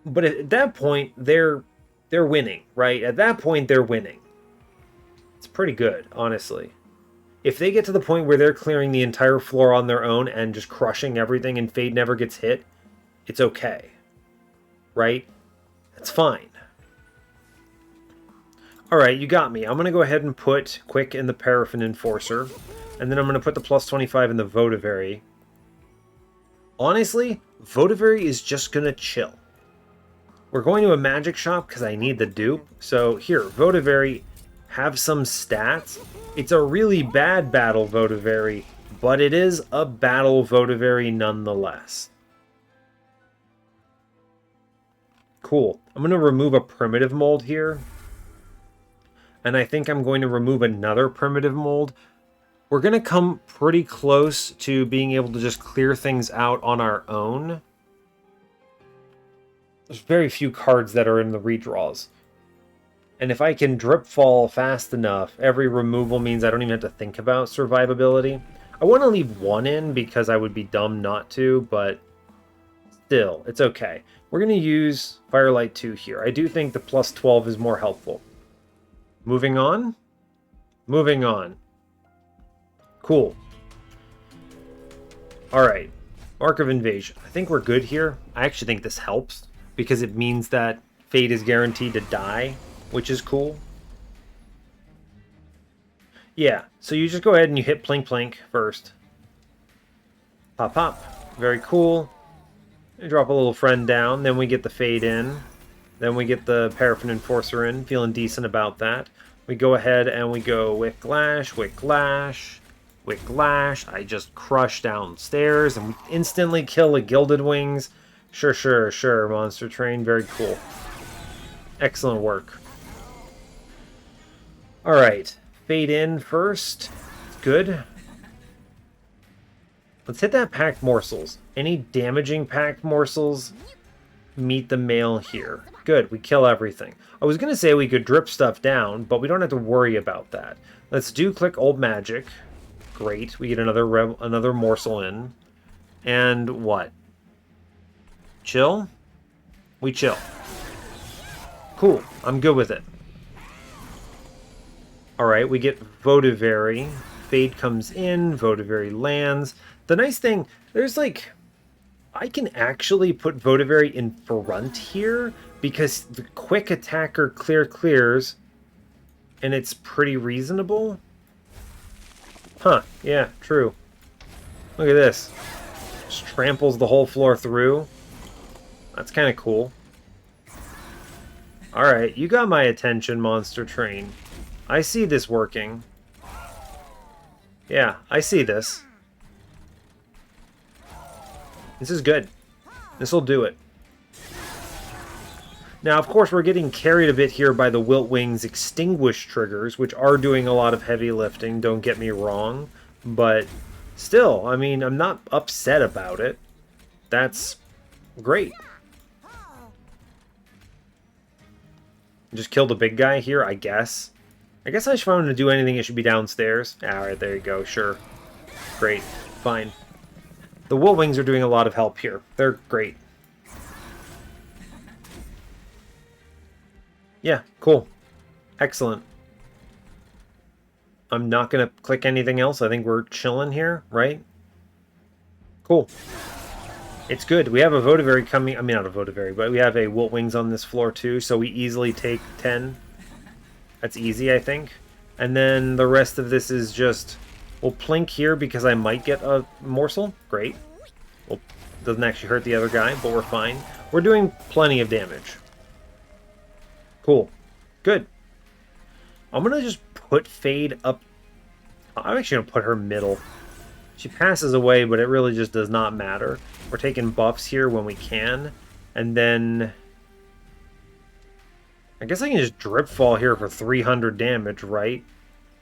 But at that point, they're winning, right? At that point, they're winning. It's pretty good, honestly. If they get to the point where they're clearing the entire floor on their own and just crushing everything and Fade never gets hit, it's okay. Right? That's fine. Alright, you got me. I'm going to go ahead and put Quick in the Paraffin Enforcer. And then I'm going to put the plus 25 in the Votivary. Honestly, Votivary is just going to chill. We're going to a magic shop because I need the dupe. So here, Votivary, have some stats. It's a really bad battle Votivary, but it is a battle Votivary nonetheless. Cool. I'm going to remove a primitive mold here. And I think I'm going to remove another primitive mold. We're going to come pretty close to being able to just clear things out on our own. There's very few cards that are in the redraws. And if I can drip fall fast enough, every removal means I don't even have to think about survivability. I want to leave 1 in because I would be dumb not to, but still, it's okay. We're going to use Firelight 2 here. I do think the plus 12 is more helpful. Moving on? Moving on. Cool. Alright. Mark of Invasion. I think we're good here. I actually think this helps because it means that Fade is guaranteed to die, which is cool. Yeah, so you just go ahead and you hit Plink Plink first. Pop pop. Very cool. You drop a little friend down, then we get the Fade in. Then we get the Paraffin Enforcer in, feeling decent about that. we go ahead and we go Whiplash, Whiplash, Whiplash. I just crush downstairs and we instantly kill a Gilded Wings. Sure, sure, sure, Monster Train. Very cool. Excellent work. Alright, fade in first. Good. Let's hit that Packed Morsels. Any damaging Packed Morsels, meet the mail here. Good, we kill everything. I was going to say we could drip stuff down, but we don't have to worry about that. Let's do click Old Magic. Great, we get another morsel in. And what? Chill? We chill. Cool, I'm good with it. Alright, we get Votivary. Fade comes in, Votivary lands. The nice thing, there's like... I can actually put Votivary in front here because the quick attacker clears and it's pretty reasonable. Huh, yeah, true. Look at this. Just tramples the whole floor through. That's kind of cool. Alright, you got my attention, Monster Train. I see this working. Yeah, I see this. This is good. This will do it. Now, of course, we're getting carried a bit here by the Wilt Wings Extinguish triggers, which are doing a lot of heavy lifting, don't get me wrong. But still, I mean, I'm not upset about it. That's great. Just kill the big guy here, I guess. I guess if I want to do anything, it should be downstairs. Alright, there you go, sure. Great, fine. The Wilt Wings are doing a lot of help here. They're great. Yeah, cool. Excellent. I'm not going to click anything else. I think we're chilling here, right? Cool. It's good. We have a Votivary coming. I mean, not a Votivary, but we have a Wilt Wings on this floor too, so we easily take 10. That's easy, I think. And then the rest of this is just... We'll plink here because I might get a morsel. Great. Well, doesn't actually hurt the other guy, but we're fine. We're doing plenty of damage. Cool. Good. I'm going to just put Fade up. I'm actually going to put her middle. She passes away, but it really just does not matter. We're taking buffs here when we can. And then... I guess I can just Drip Fall here for 300 damage, right?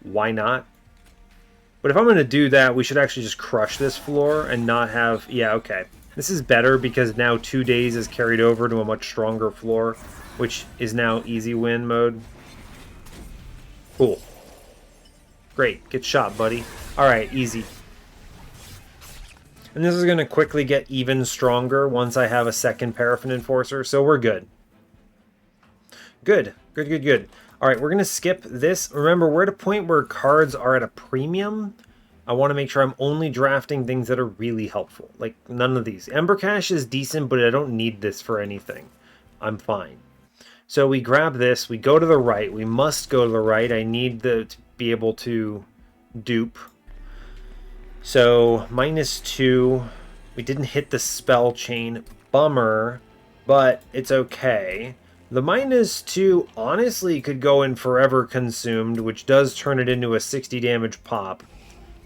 Why not? But if I'm going to do that, we should actually just crush this floor and not have... Yeah, okay. This is better because now 2 days is carried over to a much stronger floor, which is now easy win mode. Cool. Great. Get shot, buddy. Alright, easy. And this is going to quickly get even stronger once I have a second Paraffin Enforcer, so we're good. Good. Good, good, good. Alright, we're going to skip this. Remember, we're at a point where cards are at a premium. I want to make sure I'm only drafting things that are really helpful. Like, none of these. Ember Cash is decent, but I don't need this for anything. I'm fine. So we grab this. We go to the right. We must go to the right. I need to be able to dupe. So, -2. We didn't hit the spell chain. Bummer, but it's okay. The -2 honestly could go in Forever Consumed, which does turn it into a 60 damage pop.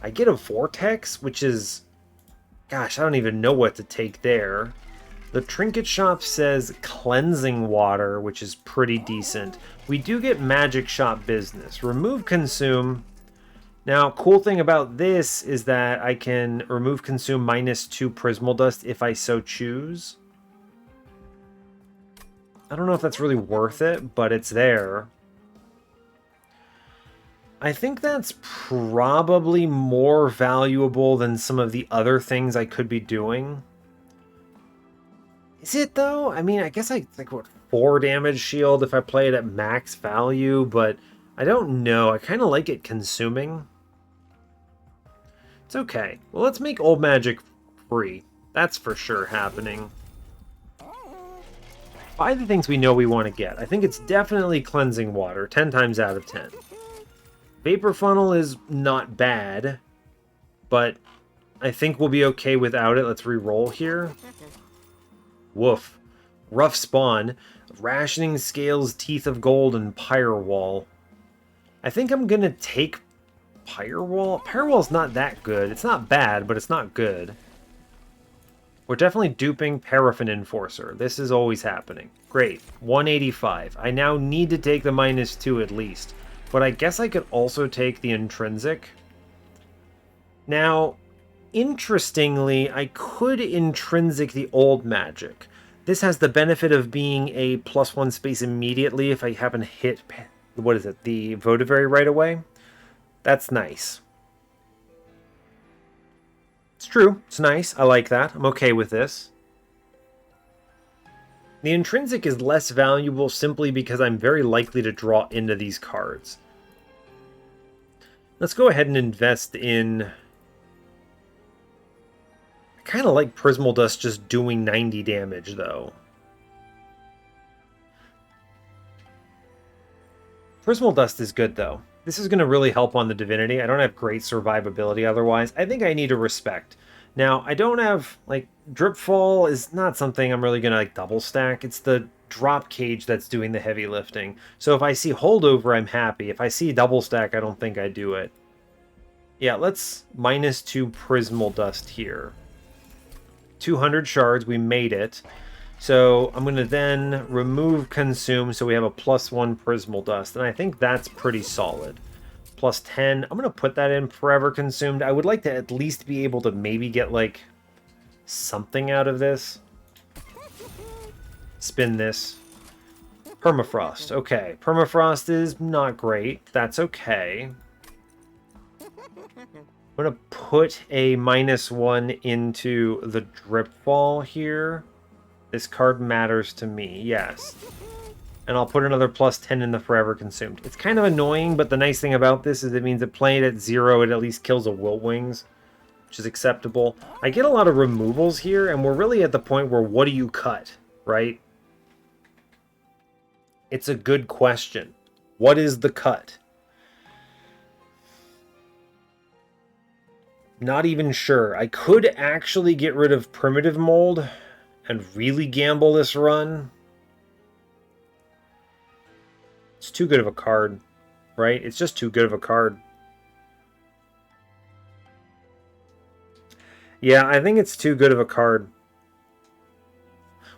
I get a Vortex, which is... Gosh, I don't even know what to take there. The Trinket Shop says Cleansing Water, which is pretty decent. We do get Magic Shop Business. Remove Consume. Now, cool thing about this is that I can remove Consume -2 Prismal Dust if I so choose. I don't know if that's really worth it, but it's there. I think that's probably more valuable than some of the other things I could be doing. Is it, though? I mean, I guess I think, what, 4 damage shield if I play it at max value, but I don't know. I kind of like it consuming. It's okay. Well, let's make Old Magic free. That's for sure happening. Buy the things we know we want to get. I think it's definitely Cleansing Water, 10 times out of 10. Vapor Funnel is not bad, but I think we'll be okay without it. Let's re-roll here. Woof. Rough Spawn. Rationing Scales, Teeth of Gold, and Pyre Wall. I think I'm going to take Firewall. Firewall's not that good. It's not bad, but it's not good. We're definitely duping Paraffin Enforcer. This is always happening. Great. 185. I now need to take the -2 at least. But I guess I could also take the Intrinsic. Now, interestingly, I could Intrinsic the old magic. This has the benefit of being a +1 space immediately if I happen to hit, what is it, the Votivary right away. That's nice. It's true. It's nice. I like that. I'm okay with this. The Intrinsic is less valuable simply because I'm very likely to draw into these cards. Let's go ahead and invest in... I kind of like Prismal Dust just doing 90 damage, though. Prismal Dust is good, though. This is going to really help on the Divinity. I don't have great survivability otherwise. I think I need a Respect. Now, I don't have, like, Dripfall is not something I'm really going to, like, double stack. It's the drop cage that's doing the heavy lifting. So if I see Holdover, I'm happy. If I see double stack, I don't think I do it. Yeah, let's -2 Prismal Dust here. 200 shards, we made it. So I'm going to then remove Consume so we have a +1 Prismal Dust. And I think that's pretty solid. +10. I'm going to put that in Forever Consumed. I would like to at least be able to maybe get, like, something out of this. Spin this. Permafrost. Okay. Permafrost is not great. That's okay. I'm going to put a -1 into the Dripfall here. This card matters to me, yes. And I'll put another +10 in the Forever Consumed. It's kind of annoying, but the nice thing about this is it means that playing it at 0, it at least kills a Wilt Wings, which is acceptable. I get a lot of removals here, and we're really at the point where what do you cut, right? It's a good question. What is the cut? Not even sure. I could actually get rid of Primitive Mold and really gamble this run. It's too good of a card, right? It's just too good of a card. Yeah, I think it's too good of a card.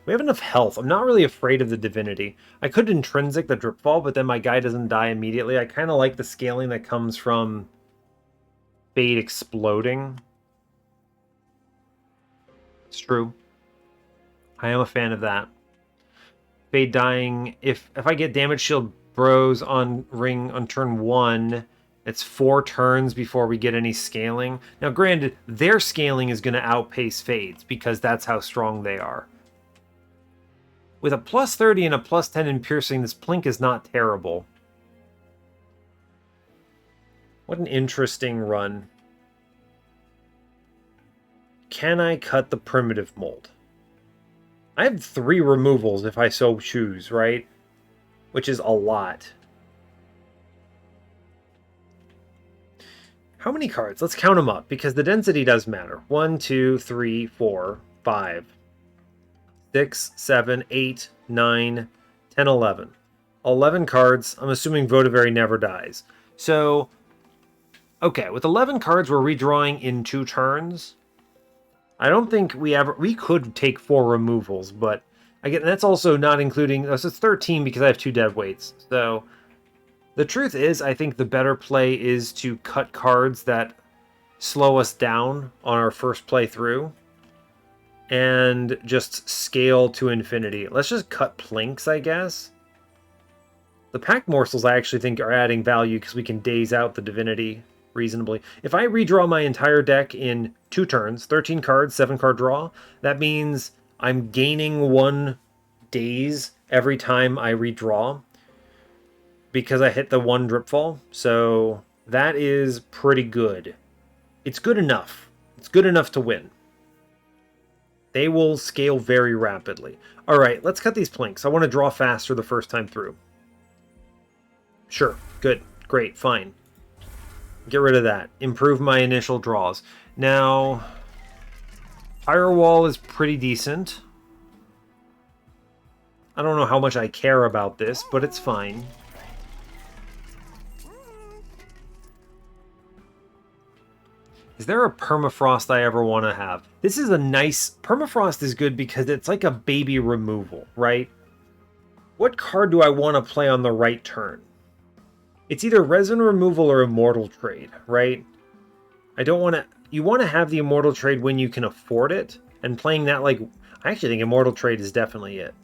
We have enough health. I'm not really afraid of the Divinity. I could Intrinsic the Dripfall, but then my guy doesn't die immediately. I kind of like the scaling that comes from Fate exploding. It's true. I am a fan of that. Fate dying. If I get Damage Shield Bros on ring on turn 1, it's 4 turns before we get any scaling. Now, granted, their scaling is going to outpace Fade's because that's how strong they are. With a +30 and a +10 in Piercing, this Plink is not terrible. What an interesting run. Can I cut the Primitive Mold? I have 3 removals if I so choose, right? Which is a lot. How many cards? Let's count them up, because the density does matter. 1, 2, 3, 4, 5, 6, 7, 8, 9, 10, 11. 11 cards. I'm assuming Votivary never dies. So, okay, with 11 cards, we're redrawing in 2 turns. I don't think we could take 4 removals, but again, that's also not including, so it's 13 because I have 2 dead weights. So the truth is, I think the better play is to cut cards that slow us down on our first playthrough and just scale to infinity. Let's just cut Plinks, I guess. The Pact Morsels I actually think are adding value because we can daze out the Divinity reasonably. If I redraw my entire deck in 2 turns, 13 cards, 7 card draw, that means I'm gaining 1 daze every time I redraw because I hit the 1 Dripfall. So that is pretty good. It's good enough. It's good enough to win. They will scale very rapidly. All right, let's cut these Plinks. I want to draw faster the first time through. Sure, good, great, fine. Get rid of that. Improve my initial draws. Now, Firewall is pretty decent. I don't know how much I care about this, but it's fine. Is there a permafrost I ever want to have? This is a nice... Permafrost is good because it's like a baby removal, right? What card do I want to play on the right turn? It's either resin removal or immortal trade, right? I don't want to... You want to have the immortal trade when you can afford it, and playing that like... I actually think immortal trade is definitely it.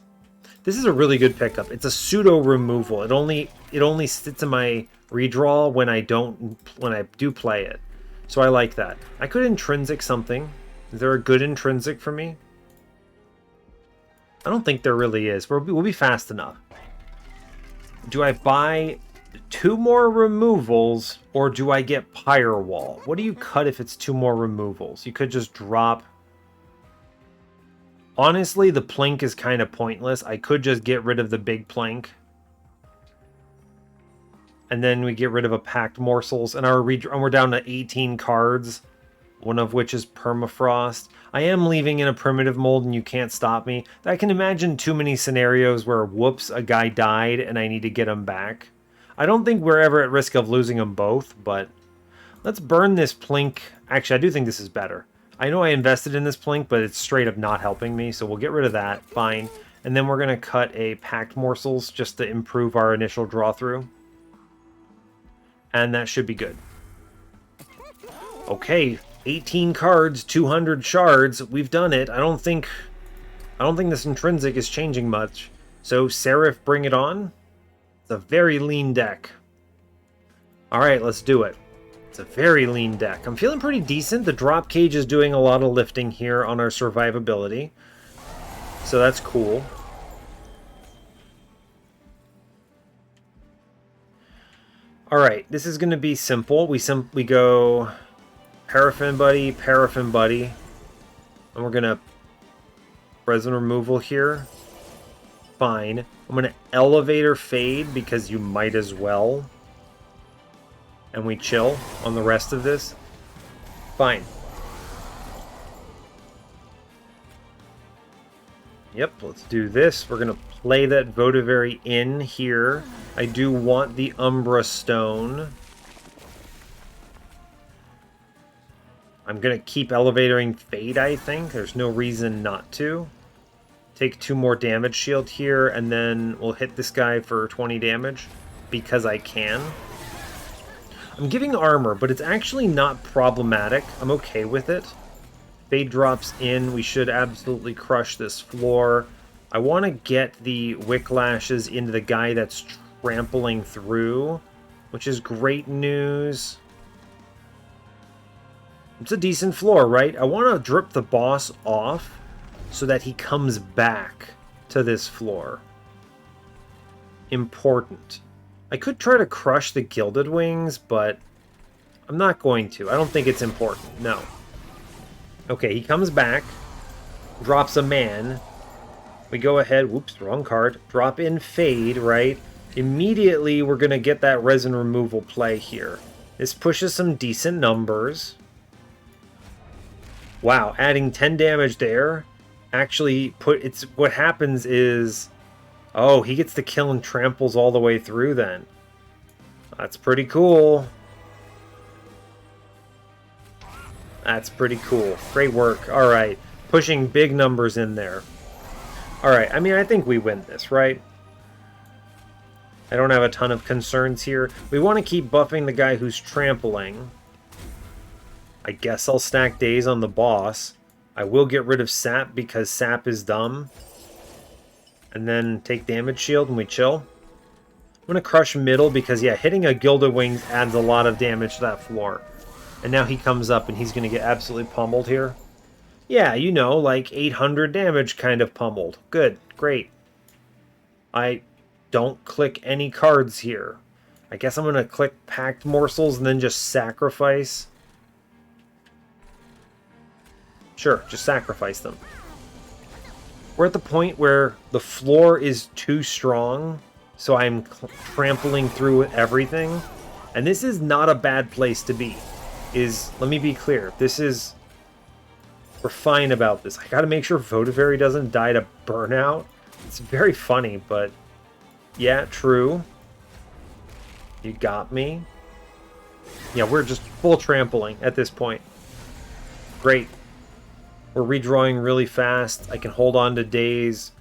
This is a really good pickup. It's a pseudo removal. It only sits in my redraw when I do play it. So I like that. I could intrinsic something. Is there a good intrinsic for me? I don't think there really is. We'll be fast enough. Do I buy 2 more removals or do I get Pyre Wall? What do you cut if it's 2 more removals? You could just drop... Honestly, the Plink is kind of pointless. I could just get rid of the big Plink. And then we get rid of a Pact Morsels, and we're down to 18 cards, one of which is Permafrost. I am leaving in a primitive mold, and you can't stop me. I can imagine too many scenarios where, whoops, a guy died, and I need to get him back. I don't think we're ever at risk of losing them both, but let's burn this Plink. Actually, I do think this is better. I know I invested in this Plink, but it's straight up not helping me, so we'll get rid of that. Fine. And then we're going to cut a Pact Morsels just to improve our initial draw through. And that should be good. Okay, 18 cards, 200 shards. We've done it. I don't think this intrinsic is changing much. So Seraph, bring it on. It's a very lean deck. All right, let's do it. It's a very lean deck. I'm feeling pretty decent. The drop cage is doing a lot of lifting here on our survivability. So that's cool. Alright, this is going to be simple. We go Paraffin Buddy, and we're going to resin removal here. Fine. I'm going to Elevator Fade because you might as well. And we chill on the rest of this. Fine. Yep, let's do this. We're going to play that Votivary in here. I do want the Umbra Stone. I'm going to keep Elevatoring Fade, I think. There's no reason not to. Take 2 more damage shield here, and then we'll hit this guy for 20 damage. Because I can. I'm giving armor, but it's actually not problematic. I'm okay with it. Fade drops in. We should absolutely crush this floor. I want to get the Wicklashes into the guy that's trampling through, which is great news. It's a decent floor, right? I want to drip the boss off so that he comes back to this floor. Important. I could try to crush the Gilded Wings, but I'm not going to. I don't think it's important. No. Okay, he comes back, drops a man. We go ahead, whoops, wrong card. Drop in Fade, right? Immediately, we're going to get that resin removal play here. This pushes some decent numbers. Wow, adding 10 damage there. Actually, what happens is... Oh, he gets to kill and tramples all the way through then. That's pretty cool. That's pretty cool. Great work. All right. Pushing big numbers in there. All right. I mean, I think we win this, right? I don't have a ton of concerns here. We want to keep buffing the guy who's trampling. I guess I'll stack days on the boss. I will get rid of Sap because Sap is dumb. And then take damage shield and we chill. I'm going to crush middle because, yeah, hitting a Gilded Wings adds a lot of damage to that floor. And now he comes up and he's going to get absolutely pummeled here. Yeah, you know, like 800 damage kind of pummeled. Good, great. I don't click any cards here. I guess I'm going to click Pact Morsels and then just sacrifice. Sure, just sacrifice them. We're at the point where the floor is too strong, so I'm trampling through everything. And this is not a bad place to be. Let me be clear, we're fine about this. I gotta make sure Votivary doesn't die to burnout. It's very funny, but yeah, true. You got me. Yeah, we're just full trampling at this point. Great. We're redrawing really fast. I can hold on to days.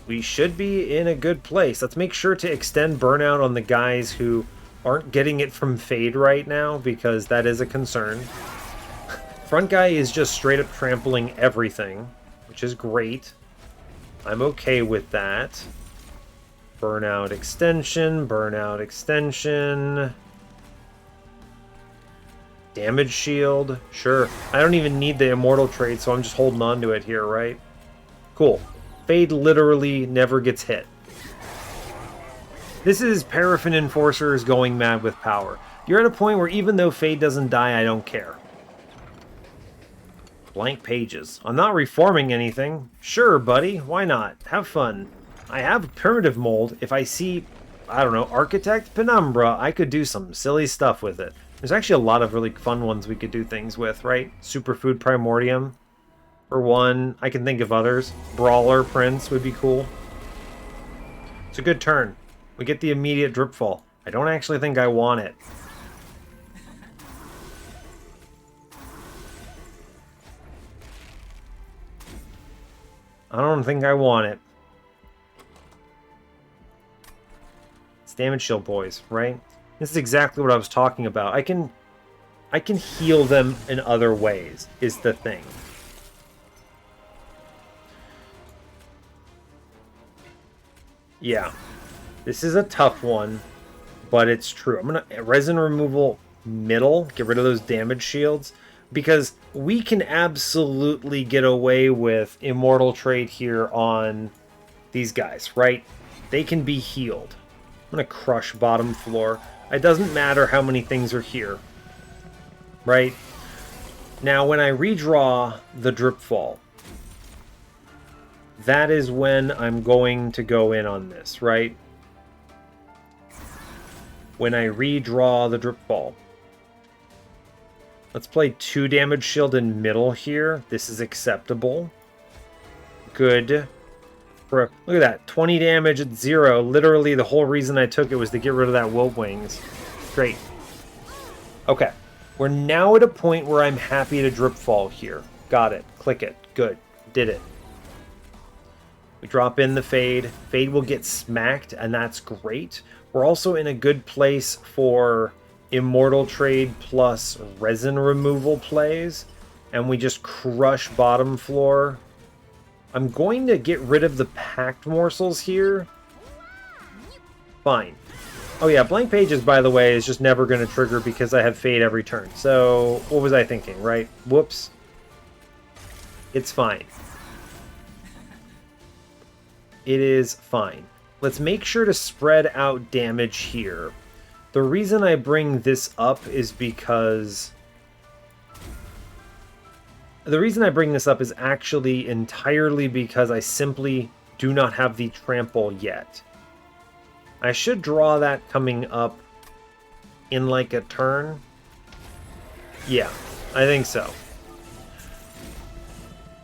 We should be in a good place. Let's make sure to extend burnout on the guys who aren't getting it from Fade right now, because that is a concern. Front guy is just straight up trampling everything, which is great. I'm okay with that. Burnout extension, burnout extension. Damage shield, sure. I don't even need the immortal trait, so I'm just holding on to it here, right? Cool. Fade literally never gets hit. This is Paraffin Enforcers going mad with power. You're at a point where even though Fade doesn't die, I don't care. Blank pages. I'm not reforming anything. Sure, buddy. Why not? Have fun. I have primitive mold. If I see, I don't know, Architect Penumbra, I could do some silly stuff with it. There's actually a lot of really fun ones we could do things with, right? Superfood Primordium, for one. I can think of others. Brawler Prince would be cool. It's a good turn. We get the immediate Dripfall. I don't actually think I want it. I don't think I want it. It's damage shield boys, right? This is exactly what I was talking about. I can heal them in other ways, is the thing. Yeah. This is a tough one, but it's true. I'm going to resin removal middle, get rid of those damage shields, because we can absolutely get away with immortal trait here on these guys, right? They can be healed. I'm going to crush bottom floor. It doesn't matter how many things are here, right? Now, when I redraw the Dripfall, that is when I'm going to go in on this, right? When I redraw the Dripfall. Let's play 2 damage shield in middle here. This is acceptable. Good. Look at that. 20 damage at 0. Literally, the whole reason I took it was to get rid of that Wilt Wings. Great. Okay. We're now at a point where I'm happy to Dripfall here. Got it. Click it. Good. Did it. We drop in the Fade. Fade will get smacked, and that's great. We're also in a good place for Immortal Trade plus resin removal plays, and we just crush bottom floor. I'm going to get rid of the Pact morsels here. Fine. Oh yeah, blank pages, by the way, is just never going to trigger because I have Fade every turn. So, what was I thinking, right? Whoops. It's fine. It is fine. Let's make sure to spread out damage here. The reason I bring this up is because... The reason I bring this up is actually entirely because I simply do not have the trample yet. I should draw that coming up in like a turn. Yeah, I think so.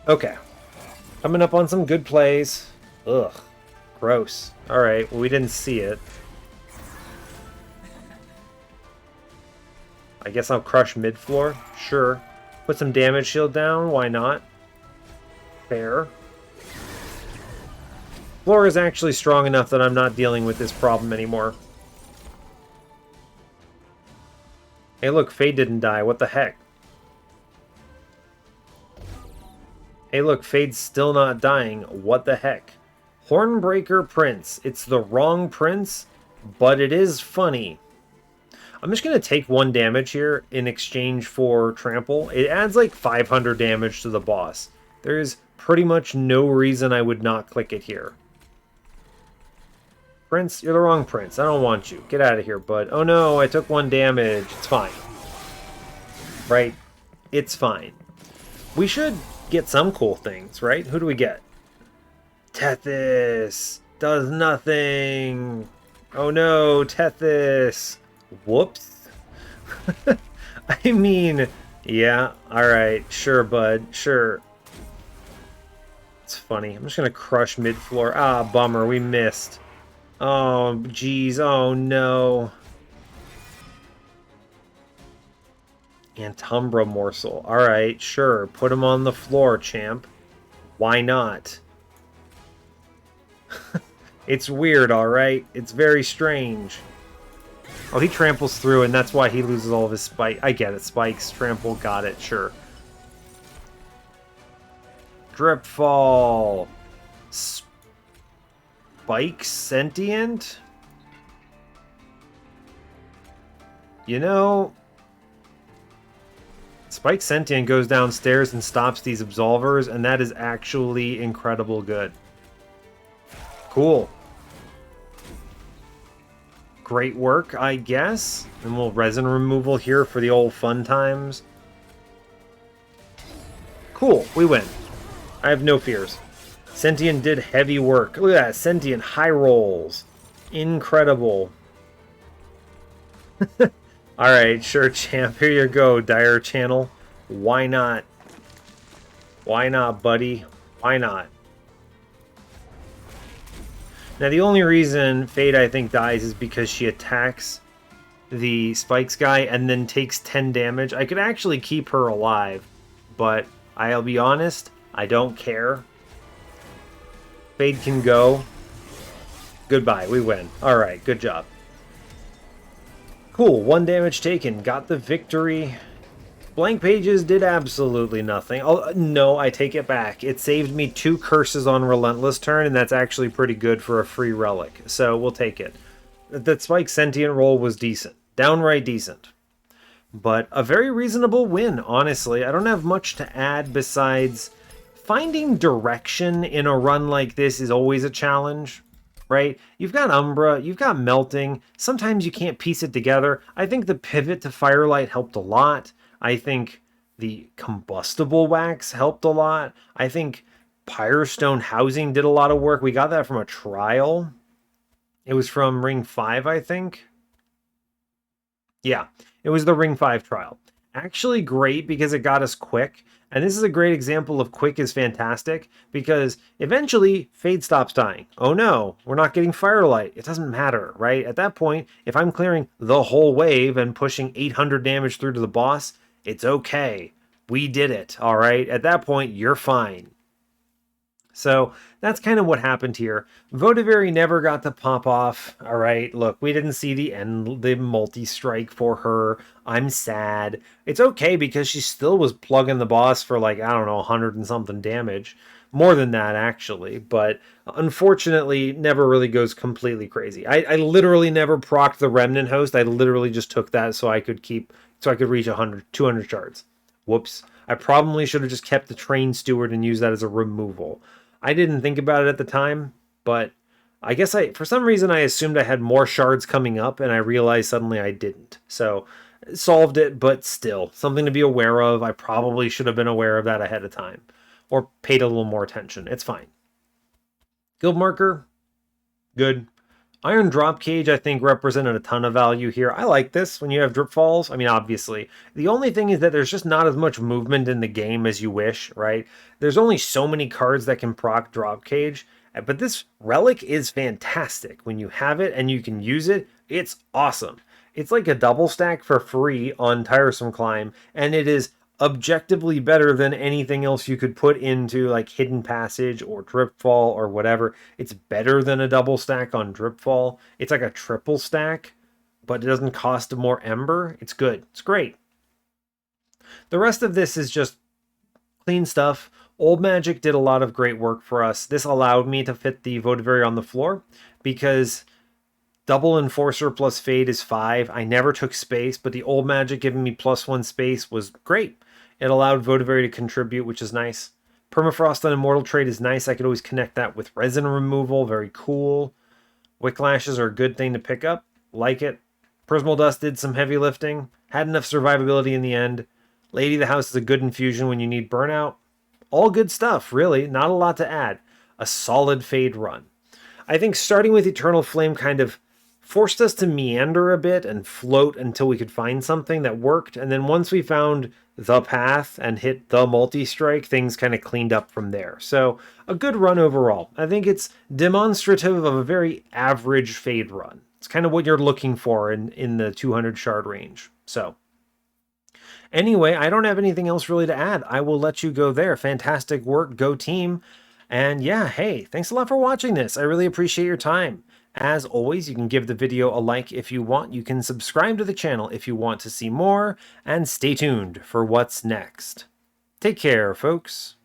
Okay. Coming up on some good plays. Ugh. Gross. Alright, well, we didn't see it. I guess I'll crush mid-floor. Sure. Put some damage shield down. Why not? Fair. Floor is actually strong enough that I'm not dealing with this problem anymore. Hey, look. Fade didn't die. What the heck? Hey, look. Fade's still not dying. What the heck? Hornbreaker Prince. It's the wrong prince, but it is funny. I'm just going to take 1 damage here in exchange for trample. It adds like 500 damage to the boss. There's pretty much no reason I would not click it here. Prince, you're the wrong prince. I don't want you. Get out of here, bud. Oh no, I took 1 damage. It's fine. Right? It's fine. We should get some cool things, right? Who do we get? Tethys does nothing. Oh no, Tethys. Whoops. I mean, yeah, alright, sure, bud, sure. It's funny. I'm just gonna crush mid-floor. Ah, bummer, we missed. Oh, jeez, oh no. Umbra morsel. Alright, sure. Put him on the floor, champ. Why not? It's weird, alright? It's very strange. Oh, he tramples through, and that's why he loses all of his spike. I get it. Spikes, trample, got it, sure. Drip fall. Spike sentient? You know, Spike Sentient goes downstairs and stops these Absolvers, and that is actually incredible good. Cool. Great work, I guess. And we'll resin removal here for the old fun times. Cool, we win. I have no fears. Sentient did heavy work. Look at that, Sentient high rolls. Incredible. Alright, sure, champ. Here you go, Dire Channel. Why not? Why not, buddy? Why not? Now, the only reason Fade, I think, dies is because she attacks the Spikes guy and then takes 10 damage. I could actually keep her alive, but I'll be honest, I don't care. Fade can go. Goodbye, we win. Alright, good job. Cool, 1 damage taken. Got the victory. Blank pages did absolutely nothing. Oh, no, I take it back. It saved me 2 curses on Relentless turn, and that's actually pretty good for a free relic. So we'll take it. That Spike Sentient roll was decent. Downright decent. But a very reasonable win, honestly. I don't have much to add besides finding direction in a run like this is always a challenge. Right? You've got Umbra, you've got Melting. Sometimes you can't piece it together. I think the pivot to Firelight helped a lot. I think the Combustible Wax helped a lot. I think Pyrostone Housing did a lot of work. We got that from a trial. It was from Ring 5, I think. Yeah, it was the Ring 5 trial. Actually great because it got us quick. And this is a great example of quick is fantastic, because eventually Fade stops dying. Oh no, we're not getting Firelight. It doesn't matter, right? At that point, if I'm clearing the whole wave and pushing 800 damage through to the boss, it's okay. We did it, all right? At that point, you're fine. So that's kind of what happened here. Votivary never got to pop off. All right, look, we didn't see the multi-strike for her. I'm sad. It's okay because she still was plugging the boss for like, I don't know, 100 and something damage. More than that, actually. But unfortunately, never really goes completely crazy. I literally never procced the Remnant Host. I literally just took that so I could reach 100, 200 shards. Whoops. I probably should have just kept the Train Steward and used that as a removal. I didn't think about it at the time, but I guess for some reason I assumed I had more shards coming up, and I realized suddenly I didn't. So, solved it, but still, something to be aware of. I probably should have been aware of that ahead of time, or paid a little more attention. It's fine. Guild marker, good. Iron Drop Cage, I think, represented a ton of value here. I like this when you have drip falls. I mean, obviously. The only thing is that there's just not as much movement in the game as you wish, right? There's only so many cards that can proc Drop Cage, but this relic is fantastic. When you have it and you can use it, it's awesome. It's like a double stack for free on Tiresome Climb, and it is objectively better than anything else you could put into like Hidden Passage or Dripfall or whatever. It's better than a double stack on Dripfall. It's like a triple stack, but it doesn't cost more Ember. It's good. It's great. The rest of this is just clean stuff. Old Magic did a lot of great work for us. This allowed me to fit the Votivary on the floor because double Enforcer plus Fade is 5. I never took space, but the Old Magic giving me +1 space was great. It allowed Votivary to contribute, which is nice. Permafrost on Immortal Trade is nice. I could always connect that with resin removal. Very cool. Wicklashes are a good thing to pick up. Like it. Prismal Dust did some heavy lifting. Had enough survivability in the end. Lady of the House is a good infusion when you need burnout. All good stuff, really. Not a lot to add. A solid Fade run. I think starting with Eternal Flame kind of forced us to meander a bit and float until we could find something that worked. And then once we found the path and hit the multi-strike, things kind of cleaned up from there. So a good run overall. I think it's demonstrative of a very average Fade run. It's kind of what you're looking for in the 200 shard range. So Anyway, I don't have anything else really to add. I will let you go there. Fantastic work, go team. And yeah, hey, thanks a lot for watching this. I really appreciate your time. As always, you can give the video a like if you want. You can subscribe to the channel if you want to see more. And stay tuned for what's next. Take care, folks.